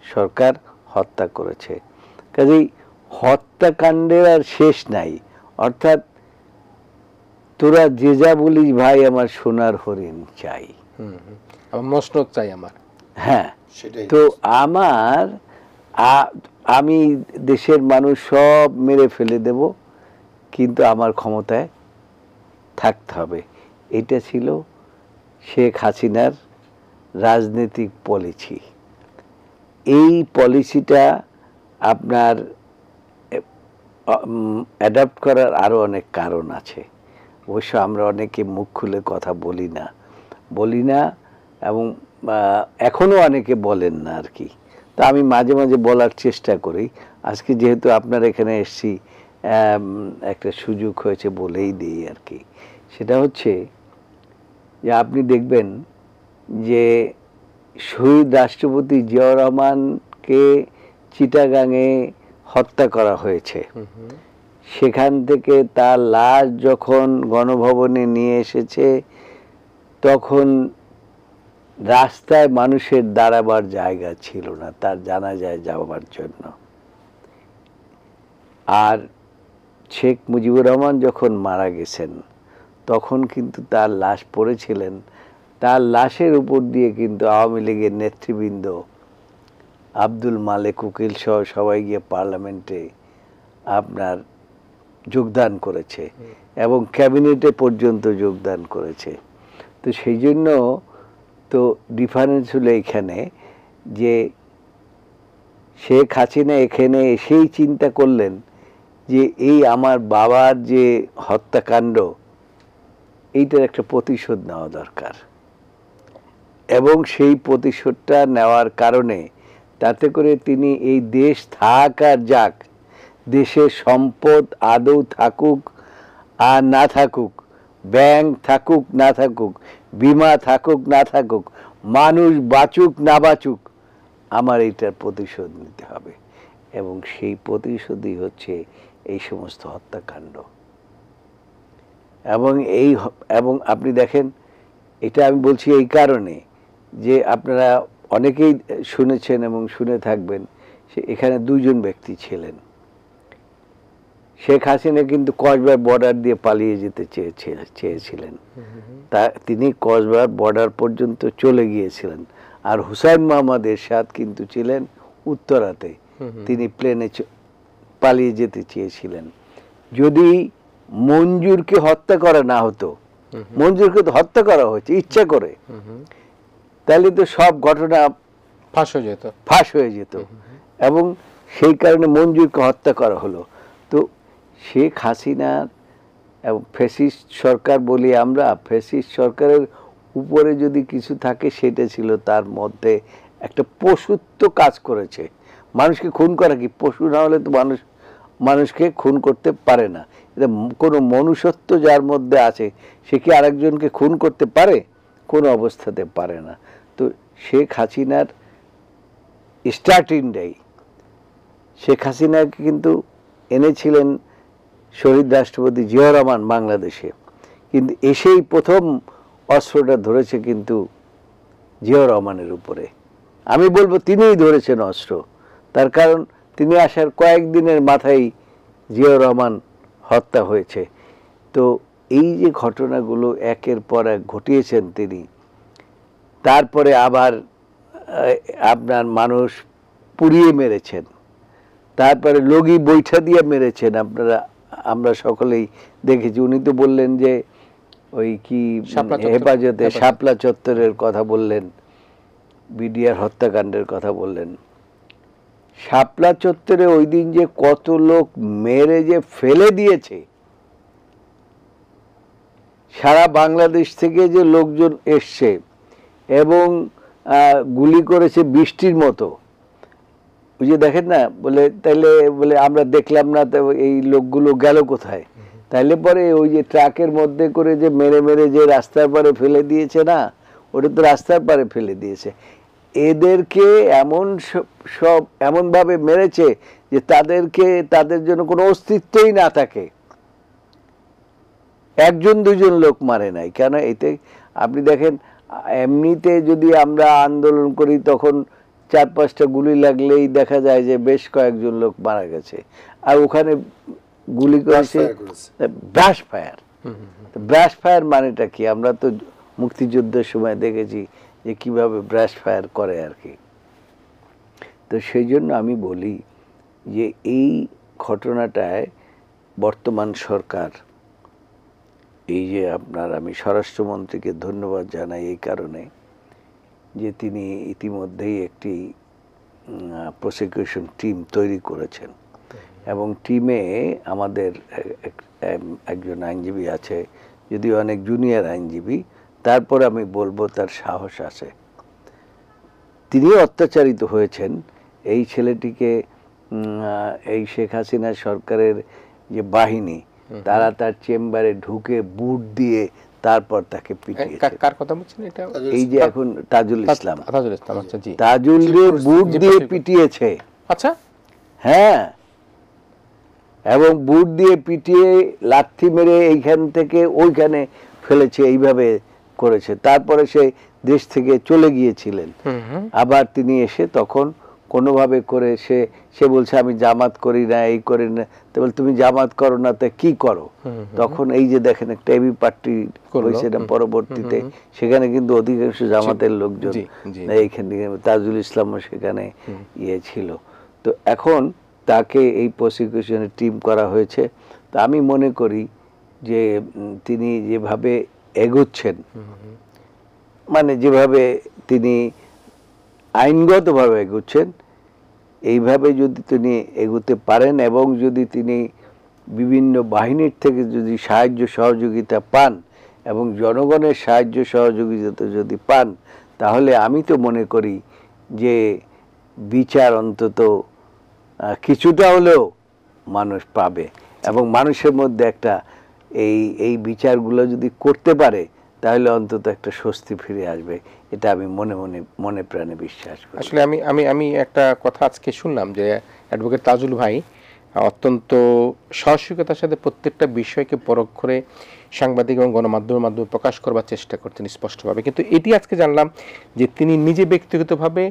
সরকার হত্যা করেছে। কাজেই হত্যাকাণ্ডের আর শেষ নাই। অর্থাৎ তোরা যে যা বলিস ভাই, আমার সোনার হরিণ চাই,
মসনদ চাই আমার।
হ্যাঁ, তো আমি দেশের মানুষ সব মেরে ফেলে দেব, কিন্তু আমার ক্ষমতায় থাকতে হবে। এটা ছিল শেখ হাসিনার রাজনৈতিক পলিসি। এই পলিসিটা আপনার অ্যাডাপ্ট করার আরও অনেক কারণ আছে। অবশ্য আমরা অনেকে মুখ খুলে কথা বলি না এবং এখনও অনেকে বলেন না আর কি। তা আমি মাঝে মাঝে বলার চেষ্টা করি। আজকে যেহেতু আপনার এখানে এসেছি, একটা সুযোগ হয়েছে বলেই দিই আর কি। সেটা হচ্ছে যে আপনি দেখবেন যে শহীদ রাষ্ট্রপতি জিয়াউর রহমানকে চিটাগাংয়ে হত্যা করা হয়েছে। সেখান থেকে তার লাশ যখন গণভবনে নিয়ে এসেছে তখন রাস্তায় মানুষের দাঁড়াবার জায়গা ছিল না তার জানাজায় যাওয়ার জন্য। আর শেখ মুজিবুর রহমান যখন মারা গেছেন তখন কিন্তু তার লাশ পড়েছিলেন, তার লাশের উপর দিয়ে কিন্তু আওয়ামী লীগের নেতৃবৃন্দ আব্দুল মালেক উকিল সহ সবাই গিয়ে পার্লামেন্টে আপনার যোগদান করেছে এবং ক্যাবিনেটে পর্যন্ত যোগদান করেছে। তো সেই জন্য তো ডিফারেন্স হলো এখানে যে শেখ হাসিনা এখানে এসেই চিন্তা করলেন যে এই আমার বাবার যে হত্যাকাণ্ড এইটার একটা প্রতিশোধ নেওয়া দরকার, এবং সেই প্রতিশোধটা নেওয়ার কারণে তাতে করে তিনি এই দেশ থাক আর যাক, দেশের সম্পদ আদৌ থাকুক আর না থাকুক, ব্যাংক থাকুক না থাকুক, বিমা থাকুক না থাকুক, মানুষ বাঁচুক না বাঁচুক, আমার এইটার প্রতিশোধ নিতে হবে। এবং সেই প্রতিশোধই হচ্ছে এই সমস্ত হত্যাকাণ্ড। এবং আপনি দেখেন, এটা আমি বলছি এই কারণে যে আপনারা অনেকেই শুনেছেন এবং শুনে থাকবেন, এখানে দুইজন ব্যক্তি ছিলেন। শেখ হাসিনা কিন্তু কসবার বর্ডার দিয়ে পালিয়ে যেতে চেয়েছিলেন, তিনি কসবার বর্ডার পর্যন্ত চলে গিয়েছিলেন। আর হুসাইন মোহাম্মদ এরশাদ কিন্তু ছিলেন উত্তরাতে, তিনি প্লেনে পালিয়ে যেতে চেয়েছিলেন। যদি মঞ্জুরকে হত্যা করা না হতো, মঞ্জুরকে তো হত্যা করা হয়েছে ইচ্ছা করে, তাহলে তো সব ঘটনা ফাঁস হয়ে যেত। এবং সেই কারণে মঞ্জুরকে হত্যা করা হলো। তো শেখ হাসিনার এবং ফ্যাসিস্ট সরকার বলি আমরা, ফ্যাসিস্ট সরকারের উপরে যদি কিছু থাকে সেটা ছিল তার মধ্যে একটা পশুত্ব কাজ করেছে। মানুষকে খুন করা কি? পশু না হলে তো মানুষকে খুন করতে পারে না। এটা কোনো মনুষ্যত্ব যার মধ্যে আছে, সে কি আরেকজনকে খুন করতে পারে? কোনো অবস্থাতে পারে না। তো শেখ হাসিনার স্টার্টিংটাই, শেখ হাসিনাকে কিন্তু এনেছিলেন শহীদ রাষ্ট্রপতি জিয়াউর রহমান বাংলাদেশে, কিন্তু এসেই প্রথম অস্ত্রটা ধরেছে কিন্তু জিয়াউর রহমানের উপরে। আমি বলবো তিনিই ধরেছেন অস্ত্র, তার কারণ তিনি আসার কয়েকদিনের মাথায় জিয়াউর রহমান হত্যা হয়েছে। তো এই যে ঘটনাগুলো একের পর এক ঘটিয়েছেন তিনি, তারপরে আবার আপনার মানুষ পুড়িয়ে মেরেছেন, তারপরে লগি বৈঠা দিয়ে মেরেছেন। আমরা সকলেই দেখেছি। উনি তো বললেন যে ওই কি হেফাজতে শাপলা চত্বরের কথা বললেন, বিডিআর হত্যাকাণ্ডের কথা বললেন। শাপলা চত্বরে ওই দিন যে কত লোক মেরে যে ফেলে দিয়েছে, সারা বাংলাদেশ থেকে যে লোকজন এসছে এবং গুলি করেছে বৃষ্টির মতো। ওই যে দেখেন না, বলে তাইলে বলে আমরা দেখলাম না, এই লোকগুলো গেল কোথায়? তাইলে পরে ওই যে ট্রাকের মধ্যে করে যে মেরে মেরে যে রাস্তার পারে ফেলে দিয়েছে না, ওটা তো রাস্তার পারে ফেলে দিয়েছে। এদেরকে এমনভাবে মেরেছে যে তাদের জন্য কোনো অস্তিত্বই না থাকে। একজন দুজন লোক মারে নাই। কেন? এতে আপনি দেখেন, এমনিতে যদি আমরা আন্দোলন করি তখন 4-5টা গুলি লাগলেই দেখা যায় যে বেশ কয়েকজন লোক মারা গেছে। আর ওখানে গুলি করেছে ব্রাশ ফায়ার। ব্রাশ ফায়ার মানেটা কি? আমরা তো মুক্তিযুদ্ধের সময় দেখেছি যে কিভাবে ব্রাশ ফায়ার করে আর কি। তো সেই জন্য আমি বলি যে এই ঘটনাটায় বর্তমান সরকার, এই যে আমি স্বরাষ্ট্রমন্ত্রীকে ধন্যবাদ জানাই এই কারণে যে তিনি ইতিমধ্যেই একটি প্রসিকিউশন টিম তৈরি করেছেন, এবং টিমে আমাদের একজন আইনজীবী আছে, যদিও অনেক জুনিয়র আইনজীবী, তারপর আমি বলবো তার সাহস আছে। তিনি অত্যাচারিত হয়েছেন। এই ছেলেটিকে এই শেখ হাসিনা সরকারের যে বাহিনী, তারা তার চেম্বারে ঢুকে বুট দিয়ে তারপর তাকে পিটিয়েছে।
কার কথা বলছেন এটা?
এই যে এখন তাজুল ইসলাম,
আচ্ছা জি,
তাজুলকে বুট দিয়ে পিটিয়েছে।
আচ্ছা,
হ্যাঁ, এবং বুট দিয়ে পিটিয়ে লাথি মেরে এইখান থেকে ওইখানে ফেলেছে, এইভাবে করেছে। তারপরে সে দেশ থেকে চলে গিয়েছিলেন। আবার তিনি এসে তখন কোনোভাবে করে সে বলছে আমি জামাত করি না, এই করি না। তো বল তুমি জামাত করো না, তা কি করো? তখন এই যে দেখেন একটা এবি পার্টি হয়েছে না পরবর্তীতে, সেখানে কিন্তু অধিকাংশ জামাতের লোকজন, এইখান থেকে তাজুল ইসলামও সেখানে ছিল। তো এখন তাকে এই প্রসিকিউশনের টিম করা হয়েছে। তা আমি মনে করি যে তিনি যেভাবে এগোচ্ছেন, মানে যেভাবে তিনি আইনগতভাবে এগোচ্ছেন, এইভাবে যদি তিনি এগোতে পারেন এবং যদি তিনি বিভিন্ন বাহিনীর থেকে যদি সাহায্য সহযোগিতা পান এবং জনগণের সাহায্য সহযোগিতা যদি পান, তাহলে আমি তো মনে করি যে বিচার অন্তত কিছুটা হলেও মানুষ পাবে, এবং মানুষের মধ্যে একটা এই বিচারগুলো যদি করতে পারে তাহলে অন্তত একটা স্বস্তি ফিরে আসবে, এটা আমি মনে প্রাণে বিশ্বাস করি।
আসলে আমি আমি আমি একটা কথা আজকে শুনলাম যে অ্যাডভোকেট তাজুল ভাই অত্যন্ত সাহসিকতার সাথে প্রত্যেকটা বিষয়কে পরখ করে সাংবাদিক এবং গণমাধ্যমের মাধ্যমে প্রকাশ করবার চেষ্টা করতেন স্পষ্টভাবে, কিন্তু এটি আজকে জানলাম যে তিনি নিজে ব্যক্তিগতভাবে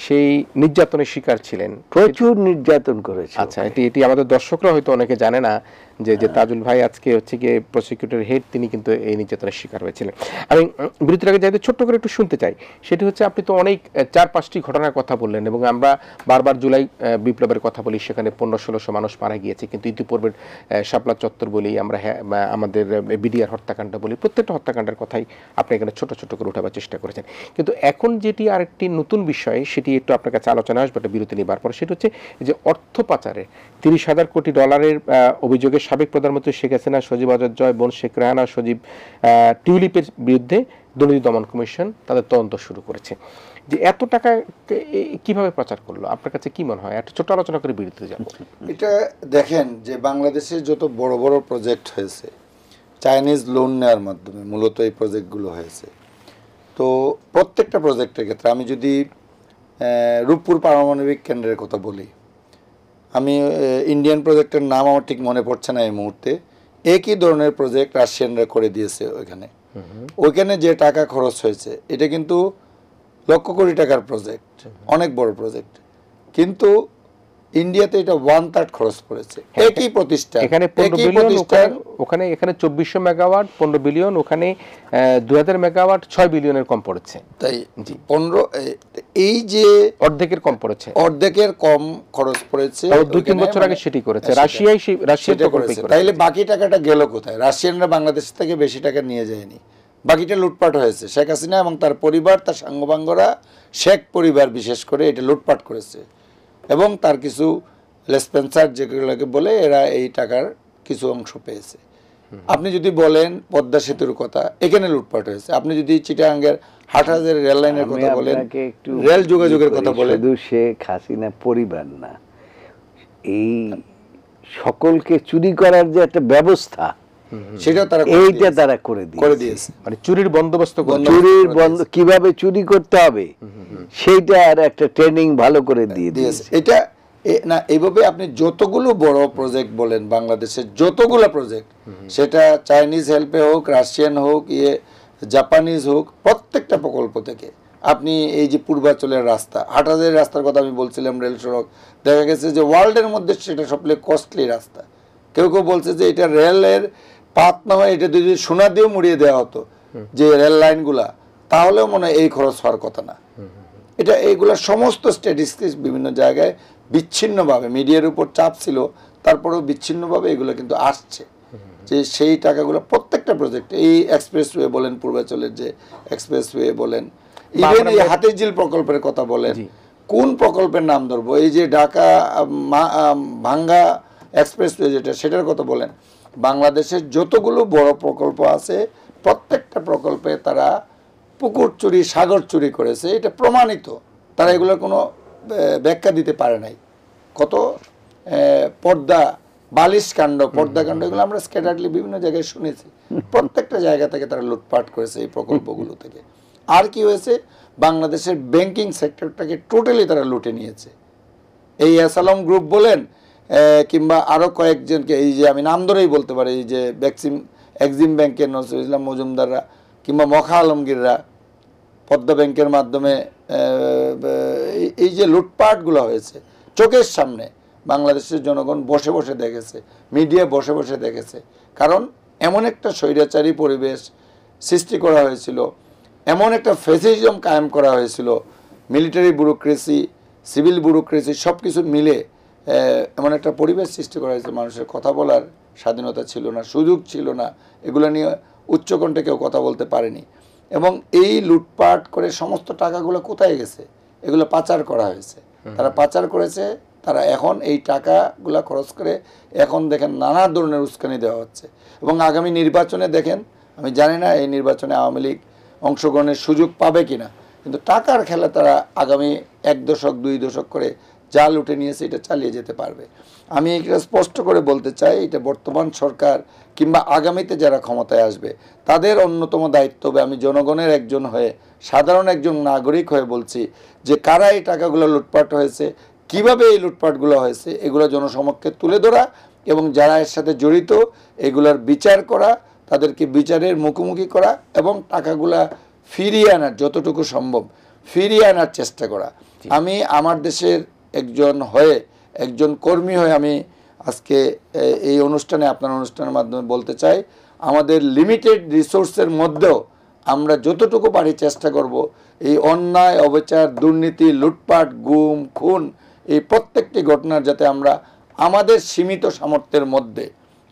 সেই নির্যাতনের শিকার ছিলেন,
প্রচুর নির্যাতন করেছে।
আচ্ছা, এটি আমাদের দর্শকরা হয়তো অনেকে জানে না যে তাজুল ভাই আজকে হচ্ছে গিয়ে প্রসিকিউটর হেড, তিনি কিন্তু এই নির্যাতনের শিকার হয়েছিলেন। আমি বিরতির আগে যাইতে ছোট্ট করে একটু শুনতে চাই, সেটি হচ্ছে আপনি তো অনেক 4-5টি ঘটনার কথা বললেন এবং আমরা বারবার জুলাই বিপ্লবের কথা বলি, সেখানে 1500-1600 মানুষ মারা গিয়েছে, কিন্তু ইতিপূর্বে শাপলা চত্বর বলি আমরা, আমাদের বিডিআর হত্যাকাণ্ড বলি, প্রত্যেকটা হত্যাকাণ্ডের কথাই আপনি এখানে ছোট ছোট করে উঠাবার চেষ্টা করেছেন। কিন্তু এখন যেটি আরেকটি নতুন বিষয়, সেটি একটু আপনার কাছে আলোচনা আসবে বিরতি নেবার পর, সেটি হচ্ছে যে অর্থ পাচারে 30,000 কোটি ডলারের অভিযোগে সাবেক প্রধানমন্ত্রী শেখ হাসিনা, সজীব আজাদ জয়, বোন শেখ রেহানা, সজীব টিউলিপের বিরুদ্ধে দুর্নীতি দমন কমিশন তাদের তদন্ত শুরু করেছে। যে এত টাকা কিভাবে পাচার করলো, আপনার কাছে কি মনে হয়? একটা ছোট আলোচনা করে বিরতিতে যাব।
এটা দেখেন যে বাংলাদেশে যত বড় বড় প্রজেক্ট হয়েছে চাইনিজ লোন নেওয়ার মাধ্যমে মূলত এই প্রজেক্টগুলো হয়েছে। তো প্রত্যেকটা প্রজেক্টের ক্ষেত্রে আমি যদি রূপপুর পারমাণবিক কেন্দ্রের কথা বলি, আমি ইন্ডিয়ান প্রজেক্টের নাম আমার ঠিক মনে পড়ছে না এই মুহূর্তে, একই ধরনের প্রজেক্ট রাশিয়ানরা করে দিয়েছে ওইখানে যে টাকা খরচ হয়েছে এটা কিন্তু লক্ষ কোটি টাকার প্রজেক্ট, অনেক বড় প্রজেক্ট, কিন্তু ইন্ডিয়াতে এটা 1/3 খরচ পড়েছে একই প্রতিষ্ঠান।
এখানে 15 বিলিয়ন, ওখানে 2400 মেগাওয়াট 15 বিলিয়ন, ওখানে 2000 মেগাওয়াট 6 বিলিয়নের কম পড়েছে।
তাই 15 এই যে
অর্ধেকের কম পড়েছে,
অর্ধেকের কম খরচ পড়েছে।
2-3 বছর আগে সেটি করেছে রাশিয়া করেছে।
তাইলে বাকি টাকাটা গেল কোথায়? রাশিয়ানরা বাংলাদেশ থেকে বেশি টাকা নিয়ে যায়নি, বাকিটা লুটপাট হয়েছে। শেখ হাসিনা এবং তার পরিবার, তার সাঙ্গপাঙ্গরা, শেখ পরিবার বিশেষ করে এটা লুটপাট করেছে এবং তার কিছু লেসপেন্সার যেগুলোকে বলে এরা এই টাকার কিছু অংশ পেয়েছে। আপনি যদি বলেন পদ্মা সেতুর কথা, এখানে লুটপাট হয়েছে। আপনি যদি চিটাগাঙ্গের হাটহাজারী রেল লাইনের কথা বলেন, রেল যোগাযোগের কথা বলেন,
শুধু শেখ হাসিনা পরিবার না, এই সকলকে চুরি করার যে একটা ব্যবস্থা
সেটা
তারা করে দিয়েছে।
মানে চুরির বন্দোবস্ত,
কিভাবে চুরি করতে হবে সেইটার একটা ট্রেনিং ভালো করে দিয়ে দিয়েছে।
এটা না, এইভাবে আপনি যতগুলো বড় প্রজেক্ট বলেন বাংলাদেশের, যতগুলো প্রজেক্ট, সেটা চাইনিজ হেল্পে হোক, রাশিয়ান হোক, জাপানিজ হোক, প্রত্যেকটা প্রকল্প থেকে আপনি এই যে পূর্বাঞ্চলের রাস্তা, হাটহাজারী রাস্তার কথা আমি বলছিলাম, রেল সড়ক, দেখা গেছে যে ওয়ার্ল্ডের মধ্যে সেটা সবচেয়ে কস্টলি রাস্তা। কেউ কেউ বলছে যে এটা রেলের পাত না হয়, এটা যদি সোনা দিয়েও মুড়িয়ে দেওয়া হতো যে রেল লাইনগুলা, তাহলেও মনে হয় এই খরচ হওয়ার কথা না। এটা এইগুলা সমস্ত স্ট্যাটিস্টিক্স বিভিন্ন জায়গায় বিচ্ছিন্নভাবে মিডিয়ার উপর চাপ ছিল, তারপরেও বিচ্ছিন্নভাবে এগুলো কিন্তু আসছে যে সেই টাকাগুলো প্রত্যেকটা প্রজেক্ট, এই এক্সপ্রেসওয়ে বলেন, পূর্বাঞ্চলের যে এক্সপ্রেসওয়ে বলেন, ইভেন এই হাতিঝিল প্রকল্পের কথা বলেন, কোন প্রকল্পের নাম ধরবো, এই যে ঢাকা ভাঙ্গা এক্সপ্রেসওয়ে যেটা, সেটার কথা বলেন, বাংলাদেশের যতগুলো বড় প্রকল্প আছে প্রত্যেকটা প্রকল্পে তারা পুকুর চুরি, সাগর চুরি করেছে, এটা প্রমাণিত। তারা এগুলোর কোনো ব্যাখ্যা দিতে পারে নাই। কত পর্দা বালিশ কাণ্ড, পর্দা কাণ্ড, এগুলো আমরা স্ক্যাটারলি বিভিন্ন জায়গায় শুনেছি। প্রত্যেকটা জায়গা থেকে তারা লুটপাট করেছে এই প্রকল্পগুলো থেকে। আর কি হয়েছে, বাংলাদেশের ব্যাংকিং সেক্টরটাকে টোটালি তারা লুটে নিয়েছে। এই অ্যাসালম গ্রুপ বলেন কিংবা আরও কয়েকজনকে, এই যে আমি নাম ধরেই বলতে পারি, এই যে এক্সিম ব্যাংকের নজরুল ইসলাম মজুমদাররা কিংবা মখা আলমগীররা, পদ্মা ব্যাংকের মাধ্যমে এই যে লুটপাটগুলো হয়েছে চোখের সামনে, বাংলাদেশের জনগণ বসে বসে দেখেছে, মিডিয়া বসে বসে দেখেছে। কারণ এমন একটা স্বৈরাচারী পরিবেশ সৃষ্টি করা হয়েছিল, এমন একটা ফ্যাসিজম কায়েম করা হয়েছিল, মিলিটারি ব্যুরোক্রেসি, সিভিল ব্যুরোক্রেসি সব কিছু মিলে এমন একটা পরিবেশ সৃষ্টি করা হয়েছে, মানুষের কথা বলার স্বাধীনতা ছিল না, সুযোগ ছিল না, এগুলো নিয়ে উচ্চকণ্ঠে কেউ কথা বলতে পারেনি। এবং এই লুটপাট করে সমস্ত টাকাগুলো কোথায় গেছে, এগুলো পাচার করা হয়েছে। তারা পাচার করেছে, তারা এখন এই টাকাগুলো খরচ করে এখন দেখেন নানা ধরনের উস্কানি দেওয়া হচ্ছে। এবং আগামী নির্বাচনে দেখেন, আমি জানি না এই নির্বাচনে আওয়ামী লীগ অংশগ্রহণের সুযোগ পাবে কিনা, কিন্তু টাকার খেলা তারা আগামী 1 দশক 2 দশক করে যা লুটে নিয়েছে এটা চালিয়ে যেতে পারবে। আমি এটা স্পষ্ট করে বলতে চাই, এটা বর্তমান সরকার কিংবা আগামীতে যারা ক্ষমতায় আসবে তাদের অন্যতম দায়িত্ব হবে। আমি জনগণের একজন হয়ে, সাধারণ একজন নাগরিক হয়ে বলছি যে কারা এই টাকাগুলো লুটপাট হয়েছে, কিভাবে এই লুটপাটগুলো হয়েছে, এগুলো জনসমক্ষে তুলে ধরা এবং যারা এর সাথে জড়িত এগুলোর বিচার করা, তাদেরকে বিচারের মুখোমুখি করা এবং টাকাগুলা ফিরিয়ে আনার, যতটুকু সম্ভব ফিরিয়ে আনার চেষ্টা করা। আমি আমার দেশের একজন হয়ে, একজন কর্মী হয়ে আমি আজকে এই অনুষ্ঠানে, আপনার অনুষ্ঠানের মাধ্যমে বলতে চাই, আমাদের লিমিটেড রিসোর্সের মধ্যেও আমরা যতটুকু পারি চেষ্টা করব এই অন্যায়, অবিচার, দুর্নীতি, লুটপাট, গুম, খুন, এই প্রত্যেকটি ঘটনার যাতে আমরা আমাদের সীমিত সামর্থ্যের মধ্যে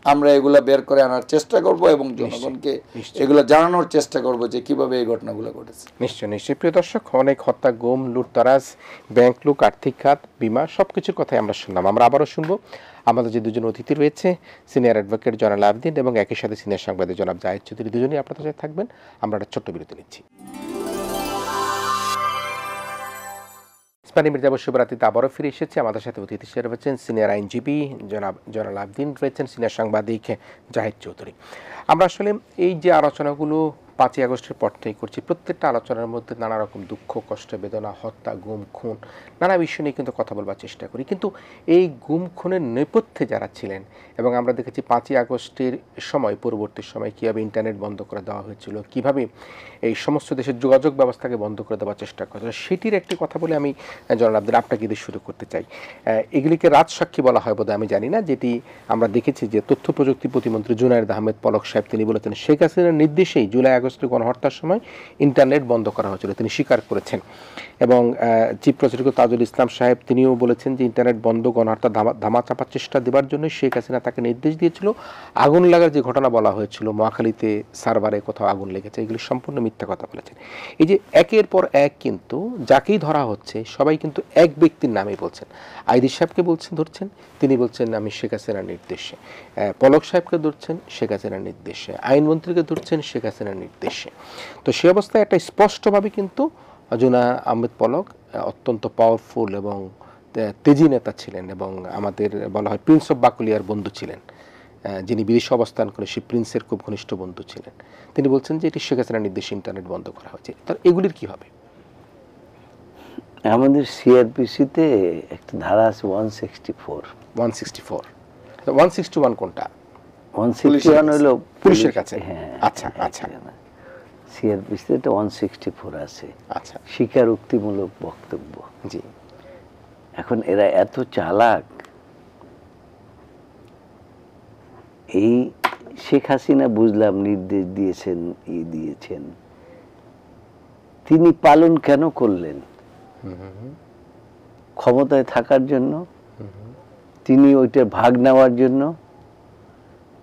আমরা এগুলা বের করে আনার চেষ্টা করব এবং জনগণকে এগুলো জানানোর চেষ্টা করব যে কিভাবে এই ঘটনাগুলো ঘটেছে।
নিশ্চয়ই প্রিয় দর্শক, অনেক হত্যা, গুম, লুটতরাজ, ব্যাংক লুট, আর্থিক খাত, বিমা, সবকিছুর কথাই আমরা শুনলাম। আমরা আবারও শুনবো আমাদের যে দুজন অতিথি রয়েছে, সিনিয়র অ্যাডভোকেট জয়নাল আবেদিন এবং একই সাথে সিনিয়র সাংবাদিক জনাব জাহিদ চৌধুরী, দুজনেই আপনাদের সাথে থাকবেন। আমরা একটা ছোট্ট বিরতি নিচ্ছি। ইসমানী মির্জা শুভরাত্রিতে আবারও ফিরে এসেছে। আমাদের সাথে অতিথি হিসেবে রয়েছেন সিনিয়র আইনজীবী জয়নাল আবেদিন, রয়েছেন সিনিয়র সাংবাদিক জাহিদ চৌধুরী। আমরা আসলে এই যে আলোচনাগুলো 5ই আগস্টের পর থেকে করছি, প্রত্যেকটা আলোচনার মধ্যে নানা রকম দুঃখ, কষ্ট, বেদনা, হত্যা, গুম, খুন, নানা বিষয় নিয়ে কিন্তু কথা বলবার চেষ্টা করি। কিন্তু এই গুম খুনের নেপথ্যে যারা ছিলেন, এবং আমরা দেখেছি 5ই আগস্টের সময়, পরবর্তী সময় কীভাবে ইন্টারনেট বন্ধ করে দেওয়া হয়েছিল, কীভাবে এই সমস্ত দেশের যোগাযোগ ব্যবস্থাকে বন্ধ করে দেওয়ার চেষ্টা করা হয়েছিল, সেটির একটি কথা বলে আমি জয়নাল আবেদিন আপনাকে দিয়ে শুরু করতে চাই। এগুলিকে রাজসাক্ষী বলা হয় বোধহয়, আমি জানি না, যেটি আমরা দেখেছি যে তথ্য প্রযুক্তি প্রতিমন্ত্রী জুনায়েদ আহমেদ পলক সাহেব তিনি বলেছেন শেখ হাসিনার নির্দেশেই জুলাই আগস্টের গণহত্যার সময় ইন্টারনেট বন্ধ করা হয়েছিল, তিনি স্বীকার করেছেন। এবং চিফ প্রসিকিউটর তাজুল ইসলাম সাহেব তিনিও বলেছেন যে ইন্টারনেট বন্ধ, গণহত্যা ধামা চাপার চেষ্টা দেওয়ার জন্য শেখ হাসিনা তাকে নির্দেশ দিয়েছিল। আগুন লাগার যে ঘটনা বলা হয়েছিল, মহাখালীতে সার্ভারে কোথাও আগুন লেগেছে, এগুলি সম্পূর্ণ মিথ্যা কথা বলেছেন। এই যে একের পর এক কিন্তু যাকেই ধরা হচ্ছে সবাই কিন্তু এক ব্যক্তির নামই বলছেন। আইদি সাহেবকে ধরছেন, তিনি বলছেন আমি শেখ হাসিনার নির্দেশে, পলক সাহেবকে ধরছেন শেখ হাসিনার নির্দেশে, আইনমন্ত্রীকে ধরছেন শেখ হাসিনার নির্দেশে। তো সে অবস্থায় একটা স্পষ্টভাবে কিন্তু জুনায়েদ আহমেদ পলক অত্যন্ত পাওয়ারফুল এবং তেজি নেতা ছিলেন, এবং আমাদের বলা হয় প্রিন্স অফ বাকুলিয়ার বন্ধু ছিলেন, যিনি বিদেশে অবস্থান করে সেই প্রিন্সের খুব ঘনিষ্ঠ বন্ধু ছিলেন। তিনি বলছেন যে এটি শেখ হাসিনার নির্দেশে ইন্টারনেট বন্ধ করা হয়েছে। তার এগুলির কি হবে?
আমাদের সিআরপিসিতে একটা ধারা আছে 164।
161 কোনটা?
161 হলো
পুলিশের কাছে।
হ্যাঁ,
আচ্ছা আচ্ছা,
সিআরপিসিতে 164 আছে,
আচ্ছা,
স্বীকারোক্তিমূলক বক্তব্য।
জি।
এখন এরা এত চালাক, এই শেখ হাসিনা বুঝলাম নির্দেশ দিয়েছেন, দিয়েছেন, তিনি পালন কেন করলেন? ক্ষমতায় থাকার জন্য, তিনি ওইটার ভাগ নেওয়ার জন্য,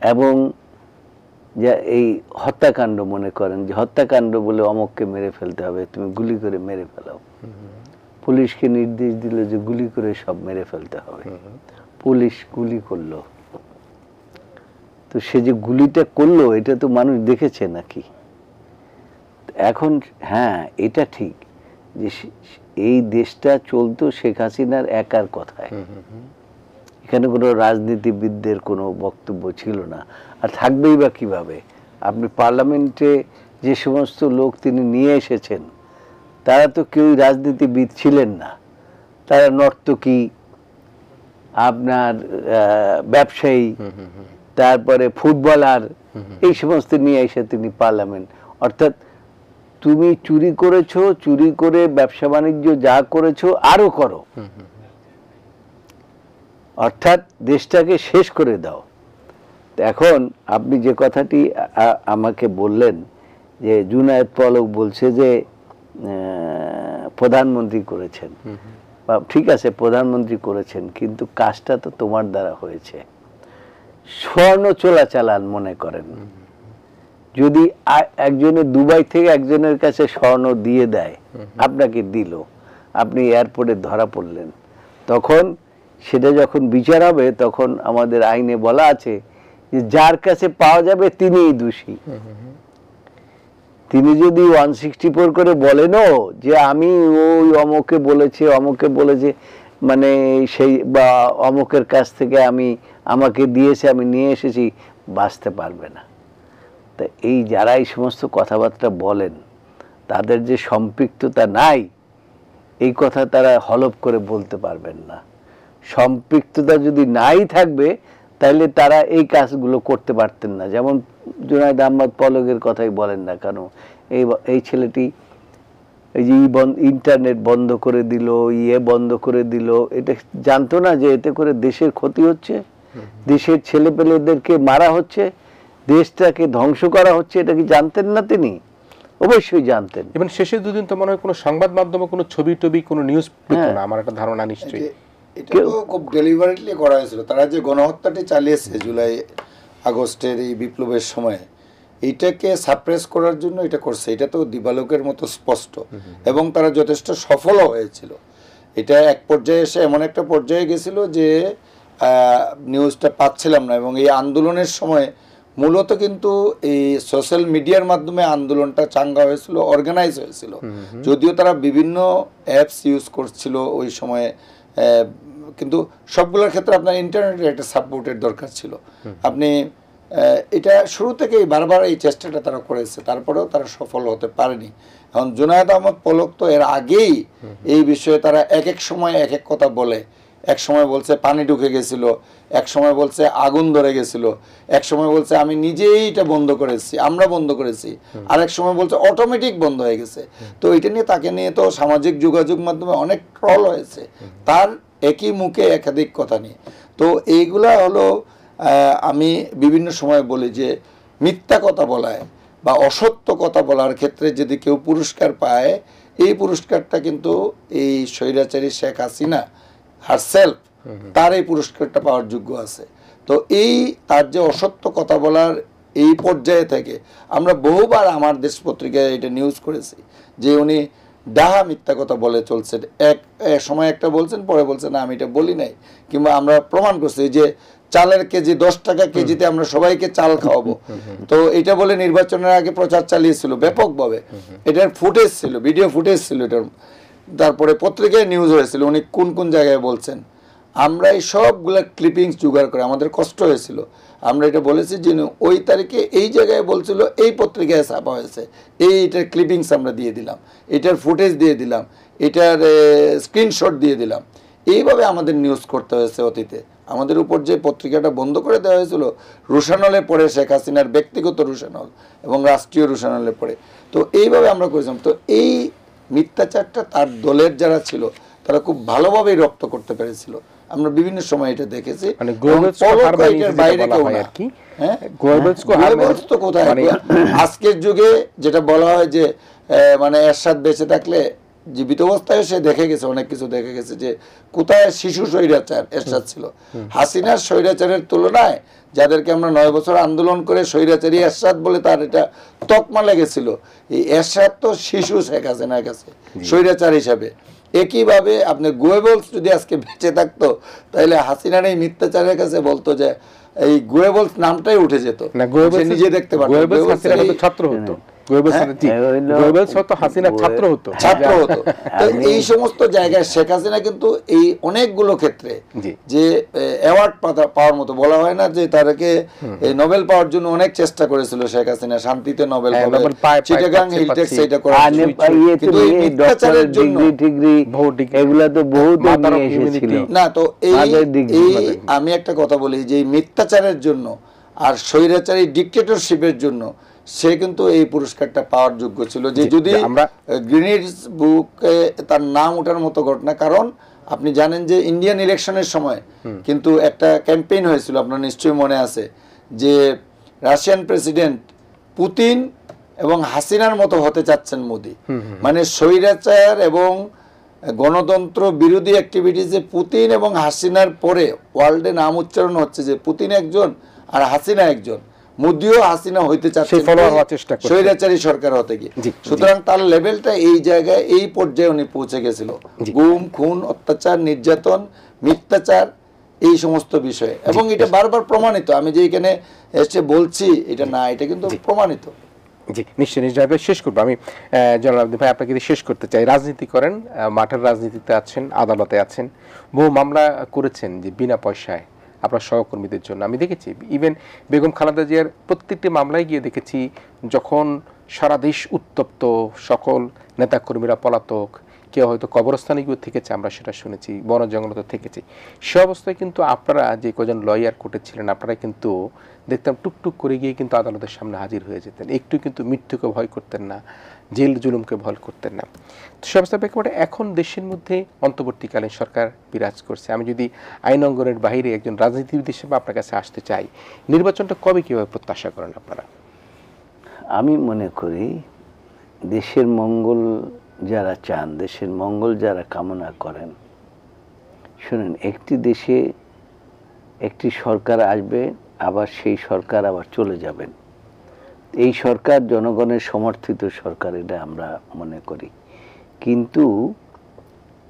এবং যা এই হত্যাকাণ্ড মনে করেন যে হত্যাকাণ্ড বলে অমককে মেরে ফেলতে হবে, তুমি গুলি করে মেরে ফেলাও। পুলিশকে নির্দেশ দিল যে গুলি করে সব মেরে ফেলতে হবে, পুলিশ গুলি করলো। তো সে যে গুলিটা করলো এটা তো মানুষ দেখেছে নাকি? এখন হ্যাঁ, এটা ঠিক যে এই দেশটা চলতো শেখ হাসিনার একার কথায়, এখানে কোনো রাজনীতিবিদদের কোনো বক্তব্য ছিল না, আর থাকবেই বা কিভাবে? আপনি পার্লামেন্টে যে সমস্ত লোক তিনি নিয়ে এসেছেন তারা তো কেউই রাজনীতিবিদ ছিলেন না, তারা নর্তকী, আপনার ব্যবসায়ী, তারপরে ফুটবলার, এই সমস্ত নিয়ে এসে তিনি পার্লামেন্ট, অর্থাৎ তুমি চুরি করেছো, চুরি করে ব্যবসা বাণিজ্য যা করেছো আরো করো, অর্থাৎ দেশটাকে শেষ করে দাও। এখন আপনি যে কথাটি আমাকে বললেন যে জুনায়েদ পলক বলছে যে প্রধানমন্ত্রী করেছেন, ঠিক আছে প্রধানমন্ত্রী করেছেন, কিন্তু কাজটা তো তোমার দ্বারা হয়েছে। স্বর্ণ চোরাচালান মনে করেন, যদি একজনে দুবাই থেকে একজনের কাছে স্বর্ণ দিয়ে দেয়, আপনাকে দিল, আপনি এয়ারপোর্টে ধরা পড়লেন, তখন সেটা যখন বিচার হবে তখন আমাদের আইনে বলা আছে যে যার কাছে পাওয়া যাবে তিনিই দোষী। তিনি যদি 164 করে বলেনও যে আমি ওই অমকে বলেছে, অমকে বলেছে, মানে সেই বা অমুকের কাছ থেকে আমাকে দিয়েছে, আমি নিয়ে এসেছি, বাঁচতে পারবে না। তা এই যারা এই সমস্ত কথাবার্তা বলেন, তাদের যে সম্পৃক্ততা নাই এই কথা তারা হলফ করে বলতে পারবেন না। সম্পৃক্ততা যদি নাই থাকবে তাহলে তারা এই কাজগুলো করতে পারতেন না। যেমন জুনায়েদ আহমদ পলকের কথাই বলেন না কেন, এই ছেলেটি এই যে ইন্টারনেট বন্ধ করে দিল, বন্ধ করে দিল, এটা জানতো না যে এতে করে দেশের ক্ষতি হচ্ছে, দেশের ছেলেপেলেদেরকে মারা হচ্ছে, দেশটাকে ধ্বংস করা হচ্ছে? এটা কি জানতেন না তিনি? অবশ্যই জানতেন।
এবং শেষের দুদিন তো মনে হয় কোনো সংবাদ মাধ্যমে কোনো ছবি টবি কোনো নিউজ পেত না, আমার একটা ধারণা নিশ্চয়ই।
এটা তো খুব ডেলিভারেটলি করা হয়েছিল। তারা যে গণহত্যাটি চালিয়েছে জুলাই আগস্টের এই বিপ্লবের সময়, এইটাকে সাপ্রেস করার জন্য এটা করছে, এটা তো দিবালোকের মতো স্পষ্ট। এবং তারা যথেষ্ট সফলও হয়েছিল। এটা এক পর্যায়ে এসে এমন একটা পর্যায়ে গেছিল যে নিউজটা পাচ্ছিলাম না। এবং এই আন্দোলনের সময় মূলত কিন্তু এই সোশ্যাল মিডিয়ার মাধ্যমে আন্দোলনটা চাঙ্গা হয়েছিল, অর্গানাইজ হয়েছিল। যদিও তারা বিভিন্ন অ্যাপস ইউজ করছিল ওই সময়ে, কিন্তু সবগুলোর ক্ষেত্রে আপনার ইন্টারনেটের একটা সাপোর্টের দরকার ছিল। আপনি এটা শুরু থেকেই বারবার এই চেষ্টাটা তারা করেছে, তারপরেও তারা সফল হতে পারেনি। এখন জুনায়েদ আহমদ পলক তো এর আগেই এই বিষয়ে তারা এক এক সময় এক এক কথা বলে। এক সময় বলছে পানি ঢুকে গেছিল, এক সময় বলছে আগুন ধরে গেছিল, এক সময় বলছে আমি নিজেই এটা বন্ধ করেছি, আমরা বন্ধ করেছি, আর এক সময় বলছে অটোমেটিক বন্ধ হয়ে গেছে। তো এটা নিয়ে তাকে নিয়ে তো সামাজিক যোগাযোগ মাধ্যমে অনেক ট্রল হয়েছে, তার একই মুখে একাধিক কথা নিয়ে। তো এইগুলা হলো আমি বিভিন্ন সময় বলি যে মিথ্যা কথা বলায় বা অসত্য কথা বলার ক্ষেত্রে যদি কেউ পুরস্কার পায়, এই পুরস্কারটা কিন্তু এই স্বৈরাচারী শেখ হাসিনা হারসেলফ, তার এই পুরস্কারটা পাওয়ার যোগ্য আছে। তো এই তার যে অসত্য কথা বলার এই পর্যায়ে থেকে আমরা বহুবার আমার দেশ পত্রিকায় এটা নিউজ করেছি যে উনি ডাহা মিথ্যা কথা বলে চলছেন। এক সময় একটা বলছেন, পরে বলছেন না আমি এটা বলি নাই। কিংবা আমরা প্রমাণ করছি যে চালের কেজি 10 টাকা কেজিতে আমরা সবাইকে চাল খাওয়াবো, তো এটা বলে নির্বাচনের আগে প্রচার চালিয়েছিল ব্যাপকভাবে। এটার ফুটেজ ছিল, ভিডিও ফুটেজ ছিল এটার। তারপরে পত্রিকায় নিউজ হয়েছিল উনি কোন কোন জায়গায় বলছেন। আমরা এই সবগুলা ক্লিপিংস জোগাড় করে, আমাদের কষ্ট হয়েছিল, আমরা এটা বলেছি যে ওই তারিখে এই জায়গায় বলছিল, এই পত্রিকায় ছাপা হয়েছে, এইটার ক্লিপিংস আমরা দিয়ে দিলাম, এটার ফুটেজ দিয়ে দিলাম, এটার স্ক্রিনশট দিয়ে দিলাম। এইভাবে আমাদের নিউজ করতে হয়েছে অতীতে। আমাদের উপর যে পত্রিকাটা বন্ধ করে দেওয়া হয়েছিল রুশানলে পড়ে, শেখ হাসিনার ব্যক্তিগত রুশানল এবং রাষ্ট্রীয় রুশানলে পড়ে, তো এইভাবে আমরা করেছিলাম। তো এই মিথ্যাচারটা তার দলের যারা ছিল তারা খুব ভালোভাবেই রপ্ত করতে পেরেছিল। আমরা বিভিন্ন সময় এটা দেখেছি।
মানে বাইরে কেউ না,
তো কোথায় আজকের যুগে যেটা বলা হয় যে মানে এরশাদ বেঁচে থাকলে, জীবিত অবস্থায় সে দেখে গেছে, অনেক কিছু দেখে গেছে যে কোথায় শিশু স্বৈরাচার এরশাদ ছিল। হাসিনার স্বৈরাচারের তুলনায় যাদেরকে আমরা 9 বছর আন্দোলন করে স্বৈরাচারী এরশাদ বলে তার এটা তকমা লেগেছিল, এই এরশাদ তো শিশু শেখ হাসিনার কাছে স্বৈরাচার হিসাবে। একইভাবে আপনি গোয়েবলস যদি আজকে বেঁচে থাকতো তাহলে হাসিনার এই মিথ্যাচারের কাছে বলতো যে এই গোয়েবলস নামটাই উঠে যেত, নিজে দেখতে পারতো
ছাত্র হতো,
ছাত্র হতো। এই সমস্ত জায়গায় শেখ হাসিনা কিন্তু এই অনেকগুলো ক্ষেত্রে যে অ্যাওয়ার্ড পাওয়ার মতো, বলা হয় না যে তারকে নোবেল পাওয়ার জন্য অনেক চেষ্টা করেছিল শেখ হাসিনা, শান্তিতে নোবেল পাবে, চিটাগাং হিলটেক্স এটা করার কিন্তু এই মিথ্যাচারের জন্য
এগুলা তো বহুত এসেছিল
না। তো এই আমি একটা কথা বলি যে মিথ্যাচারের জন্য আর স্বৈরাচারী ডিক্টেটরশিপের জন্য সে কিন্তু এই পুরস্কারটা পাওয়ার যোগ্য ছিল, যে যদি আমরা গ্রিনিজ বুকে তার নাম ওঠার মতো ঘটনা। কারণ আপনি জানেন যে ইন্ডিয়ান ইলেকশনের সময় কিন্তু একটা ক্যাম্পেইন হয়েছিল, আপনার নিশ্চয়ই মনে আছে, যে রাশিয়ান প্রেসিডেন্ট পুতিন এবং হাসিনার মতো হতে চাচ্ছেন মোদি। মানে স্বৈরাচার এবং গণতন্ত্র বিরোধী অ্যাক্টিভিটিসে পুতিন এবং হাসিনার পরে ওয়ার্ল্ডে নাম উচ্চারণ হচ্ছে যে পুতিন একজন আর হাসিনা একজন, মোদিও হাসিনা হইতে চাচ্ছেন স্বৈরাচারী সরকার হতে গিয়ে। সুতরাং তার লেভেলটা এই জায়গায়, এই পর্যায়ে উনি পৌঁছে গেছিল, গুম খুন অত্যাচার নির্যাতন মিথ্যাচার এই সমস্ত বিষয়ে। এবং এটা বারবার প্রমাণিত, আমি যে এখানে এসে বলছি এটা না, এটা কিন্তু প্রমাণিত।
জি, নিশ্চয়ই নিশ্চয়ই ভাই, শেষ করবো আমি। জনাব ভাই, আপনাকে যদি শেষ করতে চাই, রাজনীতি করেন, মাঠের রাজনীতিতে আছেন, আদালতে আছেন, বহু মামলা করেছেন যে বিনা পয়সায় আপনার সহকর্মীদের জন্য। আমি দেখেছি ইভেন বেগম খালেদা জিয়ার প্রত্যেকটি মামলায় গিয়ে দেখেছি, যখন সারা দেশ উত্তপ্ত, সকল নেতাকর্মীরা পলাতক, কেউ হয়তো কবরস্থানে গিয়ে থেকেছে, আমরা সেটা শুনেছি, বন জঙ্গলতে থেকেছি, সে অবস্থায় কিন্তু আপনারা যে কজন লয়ার কোর্টে ছিলেন, আপনারা কিন্তু দেখতাম টুকটুক করে গিয়ে কিন্তু আদালতের সামনে হাজির হয়ে যেতেন, একটু কিন্তু মৃত্যুকে ভয় করতেন না, জেল জুলুমকে ভয় করতেন না। তো সে অবস্থার প্রেক্ষাপটে এখন দেশের মধ্যে অন্তর্বর্তীকালীন সরকার বিরাজ করছে। আমি যদি আইন অঙ্গনের বাইরে একজন রাজনীতিবিদ হিসেবে আপনার কাছে আসতে চাই, নির্বাচনটা কবে কীভাবে প্রত্যাশা করেন আপনারা?
আমি মনে করি দেশের মঙ্গল যারা চান, দেশের মঙ্গল যারা কামনা করেন, শুনেন, একটি দেশে একটি সরকার আসবে, আবার সেই সরকার আবার চলে যাবেন। এই সরকার জনগণের সমর্থিত সরকার, এটা আমরা মনে করি। কিন্তু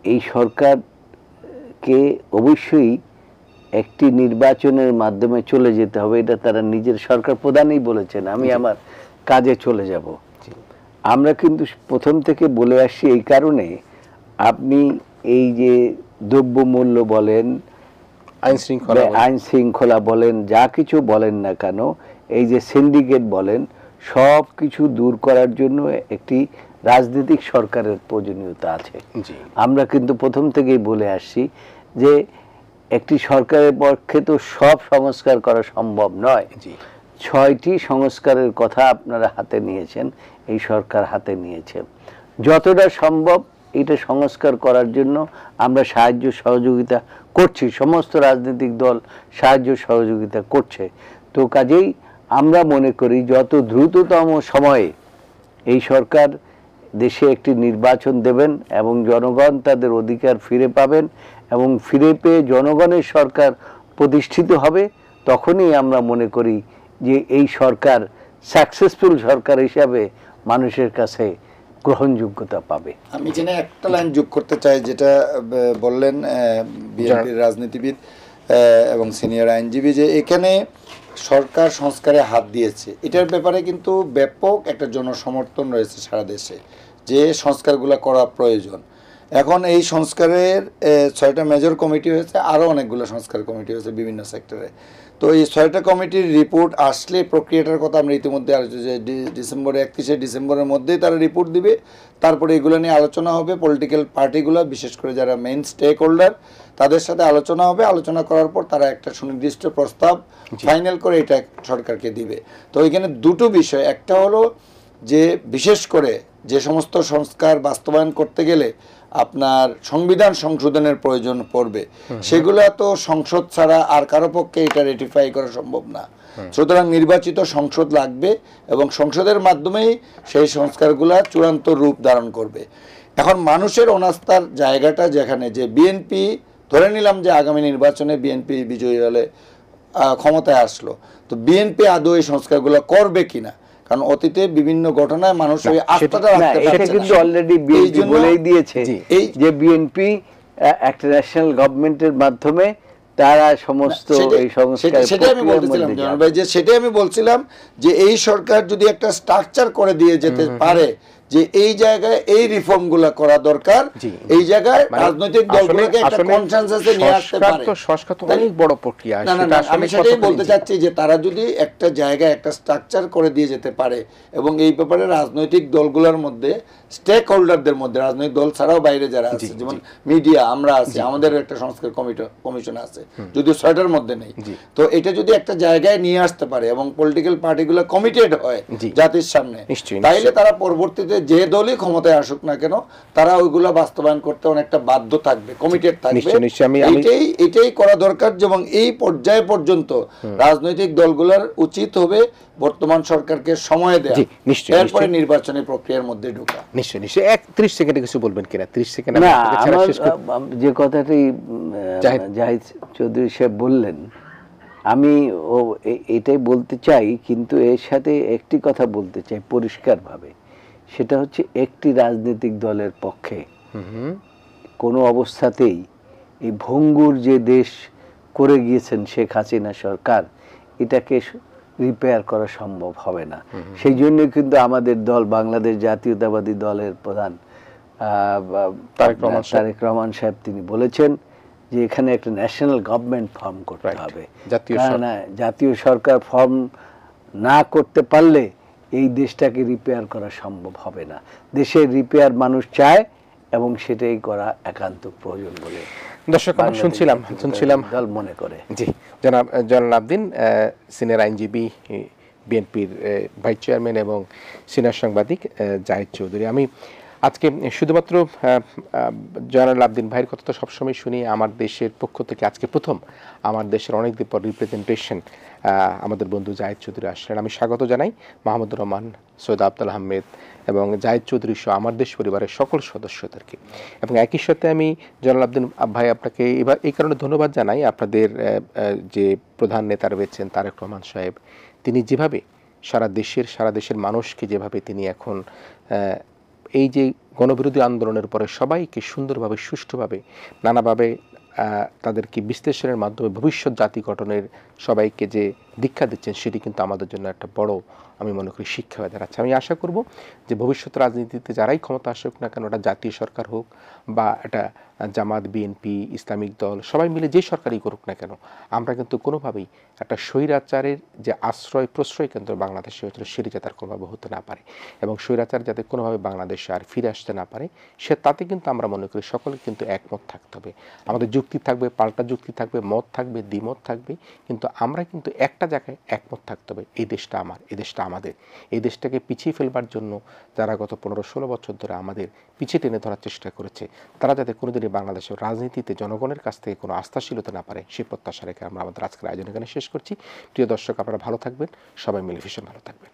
এই সরকারকে অবশ্যই একটি নির্বাচনের মাধ্যমে চলে যেতে হবে, এটা তারা নিজের সরকার প্রধানই বলেছেন, আমি আমার কাজে চলে যাব। আমরা কিন্তু প্রথম থেকে বলে আসছি, এই কারণে আপনি এই যে দ্রব্যমূল্য বলেন, আইন শৃঙ্খলা বলেন, যা কিছু বলেন না কেন, এই যে সিন্ডিকেট বলেন, সব কিছু দূর করার জন্য একটি রাজনৈতিক সরকারের প্রয়োজনীয়তা আছে। আমরা কিন্তু প্রথম থেকেই বলে আসছি যে একটি সরকারের পক্ষে তো সব সংস্কার করা সম্ভব নয়। 6টি সংস্কারের কথা আপনারা হাতে নিয়েছেন, এই সরকার হাতে নিয়েছে। যতটা সম্ভব এটা সংস্কার করার জন্য আমরা সাহায্য সহযোগিতা করছি, সমস্ত রাজনৈতিক দল সাহায্য সহযোগিতা করছে। তো কাজেই আমরা মনে করি যত দ্রুততম সময়ে এই সরকার দেশে একটি নির্বাচন দেবেন এবং জনগণ তাদের অধিকার ফিরে পাবেন এবং ফিরে পেয়ে জনগণের সরকার প্রতিষ্ঠিত হবে, তখনই আমরা মনে করি যে এই সরকার সাকসেসফুল সরকার হিসাবে মানুষের কাছে গ্রহণযোগ্যতা পাবে।
আমি এখানে একটা লাইন যোগ করতে চাই, যেটা বললেন বিএনপির রাজনীতিবিদ এবং সিনিয়র আইনজীবী, যে এখানে সরকার সংস্কারে হাত দিয়েছে, এটার ব্যাপারে কিন্তু ব্যাপক একটা জনসমর্থন রয়েছে সারা দেশে, যে সংস্কারগুলো করা প্রয়োজন। এখন এই সংস্কারের 6টা মেজর কমিটি হয়েছে, আরও অনেকগুলো সংস্কার কমিটি হয়েছে বিভিন্ন সেক্টরে। তো এই 6টা কমিটির রিপোর্ট আসলে, প্রক্রিয়াটার কথা আমরা ইতিমধ্যে আলোচনা, যে 31শে ডিসেম্বরের মধ্যেই তারা রিপোর্ট দিবে, তারপরে এগুলো নিয়ে আলোচনা হবে, পলিটিক্যাল পার্টিগুলো, বিশেষ করে যারা মেইন স্টেক হোল্ডার, তাদের সাথে আলোচনা হবে। আলোচনা করার পর তারা একটা সুনির্দিষ্ট প্রস্তাব ফাইনাল করে এটা সরকারকে দিবে। তো এখানে দুটো বিষয়, একটা হলো যে বিশেষ করে যে সমস্ত সংস্কার বাস্তবায়ন করতে গেলে আপনার সংবিধান সংশোধনের প্রয়োজন পড়বে, সেগুলো তো সংসদ ছাড়া আর কারো পক্ষে এটা রেটিফাই করা সম্ভব না। সুতরাং নির্বাচিত সংসদ লাগবে এবং সংসদের মাধ্যমেই সেই সংস্কারগুলো চূড়ান্ত রূপ ধারণ করবে। এখন মানুষের অনাস্থার জায়গাটা যেখানে, যে বিএনপি, ধরে নিলাম যে আগামী নির্বাচনে বিএনপি বিজয়ী হলে ক্ষমতায় আসলো, তো বিএনপি আদৌ এই সংস্কারগুলো করবে কিনা, কারণ অতীতে বিভিন্ন ঘটনায় মানুষ ওই আস্থাটা রাখতে পারছে না।
কিন্তু অলরেডি বিএনপি বলেই দিয়েছে যে বিএনপি একটা ন্যাশনাল গভর্নমেন্টের মাধ্যমে তারা সমস্ত এই সংস্কার,
সেটাই আমি বলছিলাম জানাব ভাই, যে সেটাই আমি বলছিলাম যে এই সরকার যদি একটা স্ট্রাকচার করে দিয়ে যেতে পারে, যে এই জায়গায় এই রিফর্মগুলো করা দরকার, এই জায়গায় রাজনৈতিক দলগুলোকে একটা কনসেনসাসে নিয়ে আসতে পারে।
অনেক বড় প্রক্রিয়া।
আমি সেটাই বলতে চাচ্ছি যে তারা যদি একটা জায়গায় একটা স্ট্রাকচার করে দিয়ে যেতে পারে এবং এই ব্যাপারে রাজনৈতিক দলগুলোর মধ্যে, স্টেক হোল্ডারদের মধ্যে, রাজনৈতিক দল ছাড়াও বাইরে যারা আছে, যেমন মিডিয়া, আমরা আছি, আমাদের একটা সংস্কার কমিশন আছে, যদিও 6টার মধ্যে নেই, তো এটা যদি একটা জায়গায় নিয়ে আসতে পারে এবং পলিটিক্যাল পার্টিগুলো কমিটেড হয় জাতির সামনে, তাইলে তারা পরবর্তীতে যে দলই ক্ষমতায় আসুক না কেন, তারা ওইগুলো বাস্তবায়ন করতে অনেকটা বাধ্য থাকবে, কমিটেড থাকবে। এটাই করা দরকার। এবং এই পর্যায়ে পর্যন্ত রাজনৈতিক দলগুলোর উচিত হবে বর্তমান সরকারকে সময় দেয়া, এরপরে নির্বাচনী প্রক্রিয়ার মধ্যে ঢোকা।
নিশ্চয়ই নিশ্চয়ই। 30 সেকেন্ডে কিছু বলবেন কিনা? 30 সেকেন্ড।
যে কথাটি জাহিদ চৌধুরী সাহেব বললেন, আমি এটাই বলতে চাই, কিন্তু এর সাথে একটি কথা বলতে চাই পরিষ্কারভাবে, সেটা হচ্ছে একটি রাজনৈতিক দলের পক্ষে কোনো অবস্থাতেই এই ভঙ্গুর যে দেশ করে গিয়েছেন শেখ হাসিনা সরকার, এটাকে রিপেয়ার করা সম্ভব হবে না। সেই জন্য কিন্তু আমাদের দল বাংলাদেশ জাতীয়তাবাদী দলের প্রধান তারেক রহমান সাহেব তিনি বলেছেন যে এখানে একটা ন্যাশনাল গভর্নমেন্ট ফর্ম করতে হবে। জাতীয় সরকার ফর্ম না করতে পারলে এই দেশটাকে রিপেয়ার করা সম্ভব হবে না। দেশের রিপেয়ার মানুষ চায় এবং সেটাই করা একান্ত প্রয়োজন বলে
দর্শক আমরা শুনছিলাম
দল মনে করে।
জি, জনাব জয়নুল আবদিন, সিনিয়র আইনজীবী, বিএনপির ভাইস চেয়ারম্যান এবং সিনিয়র সাংবাদিক জাহিদ চৌধুরী। আমি আজকে শুধুমাত্র জয়নুল আবদিন ভাইয়ের কথা তো সবসময় শুনি, আমার দেশের পক্ষ থেকে আজকে প্রথম আমার দেশের অনেকদিন পর রিপ্রেজেন্টেশন আমাদের বন্ধু জাহিদ চৌধুরী আসলেন। আমি স্বাগত জানাই মাহমুদুর রহমান, সৈয়দ আব্দুল আহমেদ এবং জাহিদ চৌধুরী সহ আমার দেশ পরিবারের সকল সদস্যদেরকে। এবং একই সাথে আমি জয়নুল আবদিন ভাই আপনাকে এবার এই কারণে ধন্যবাদ জানাই, আপনাদের যে প্রধান নেতা রয়েছেন তারেক রহমান সাহেব, তিনি যেভাবে সারা দেশের মানুষকে যেভাবে তিনি এখন এই যে গণবিরোধী আন্দোলনের পরে সবাইকে সুন্দরভাবে সুষ্ঠুভাবে নানাভাবে তাদেরকে বিশ্লেষণের মাধ্যমে ভবিষ্যৎ জাতি গঠনের সবাইকে যে দীক্ষা দিচ্ছেন, সেটি কিন্তু আমাদের জন্য একটা বড়, আমি মনে করি, শিক্ষা হয়ে দাঁড়াচ্ছে। আমি আশা করব যে ভবিষ্যৎ রাজনীতিতে যারাই ক্ষমতা আসুক না কেন, ওটা জাতীয় সরকার হোক বা এটা জামাত, বিএনপি, ইসলামিক দল, সবাই মিলে যে সরকারই করুক না কেন, আমরা কিন্তু কোনোভাবেই একটা স্বৈরাচারের যে প্রশ্রয় কেন্দ্র বাংলাদেশে হয়েছিল সেটি যাতে আর কোনোভাবে হতে না পারে এবং স্বৈরাচার যাতে কোনোভাবে বাংলাদেশে আর ফিরে আসতে না পারে, তাতে কিন্তু আমরা মনে করি সকলে কিন্তু একমত থাকতে হবে। আমাদের যুক্তি থাকবে, পাল্টা যুক্তি থাকবে, মত থাকবে, দ্বিমত থাকবে, কিন্তু আমরা কিন্তু একটা জায়গায় একমত থাকতে হবে, এই দেশটা আমার, এই দেশটা আমাদের। এই দেশটাকে পিছিয়ে ফেলবার জন্য যারা গত 15-16 বছর ধরে আমাদের পিছিয়ে টেনে ধরার চেষ্টা করেছে, তারা যাতে কোনোদিনই বাংলাদেশের রাজনীতিতে জনগণের কাছ থেকে কোনো আস্থাশীলতা না পারে, সেই প্রত্যাশা রেখে আমরা আমাদের আজকের আয়োজন এখানে শেষ করছি। প্রিয় দর্শক, আপনারা ভালো থাকবেন, সবাই মিলে ভীষণ ভালো থাকবেন।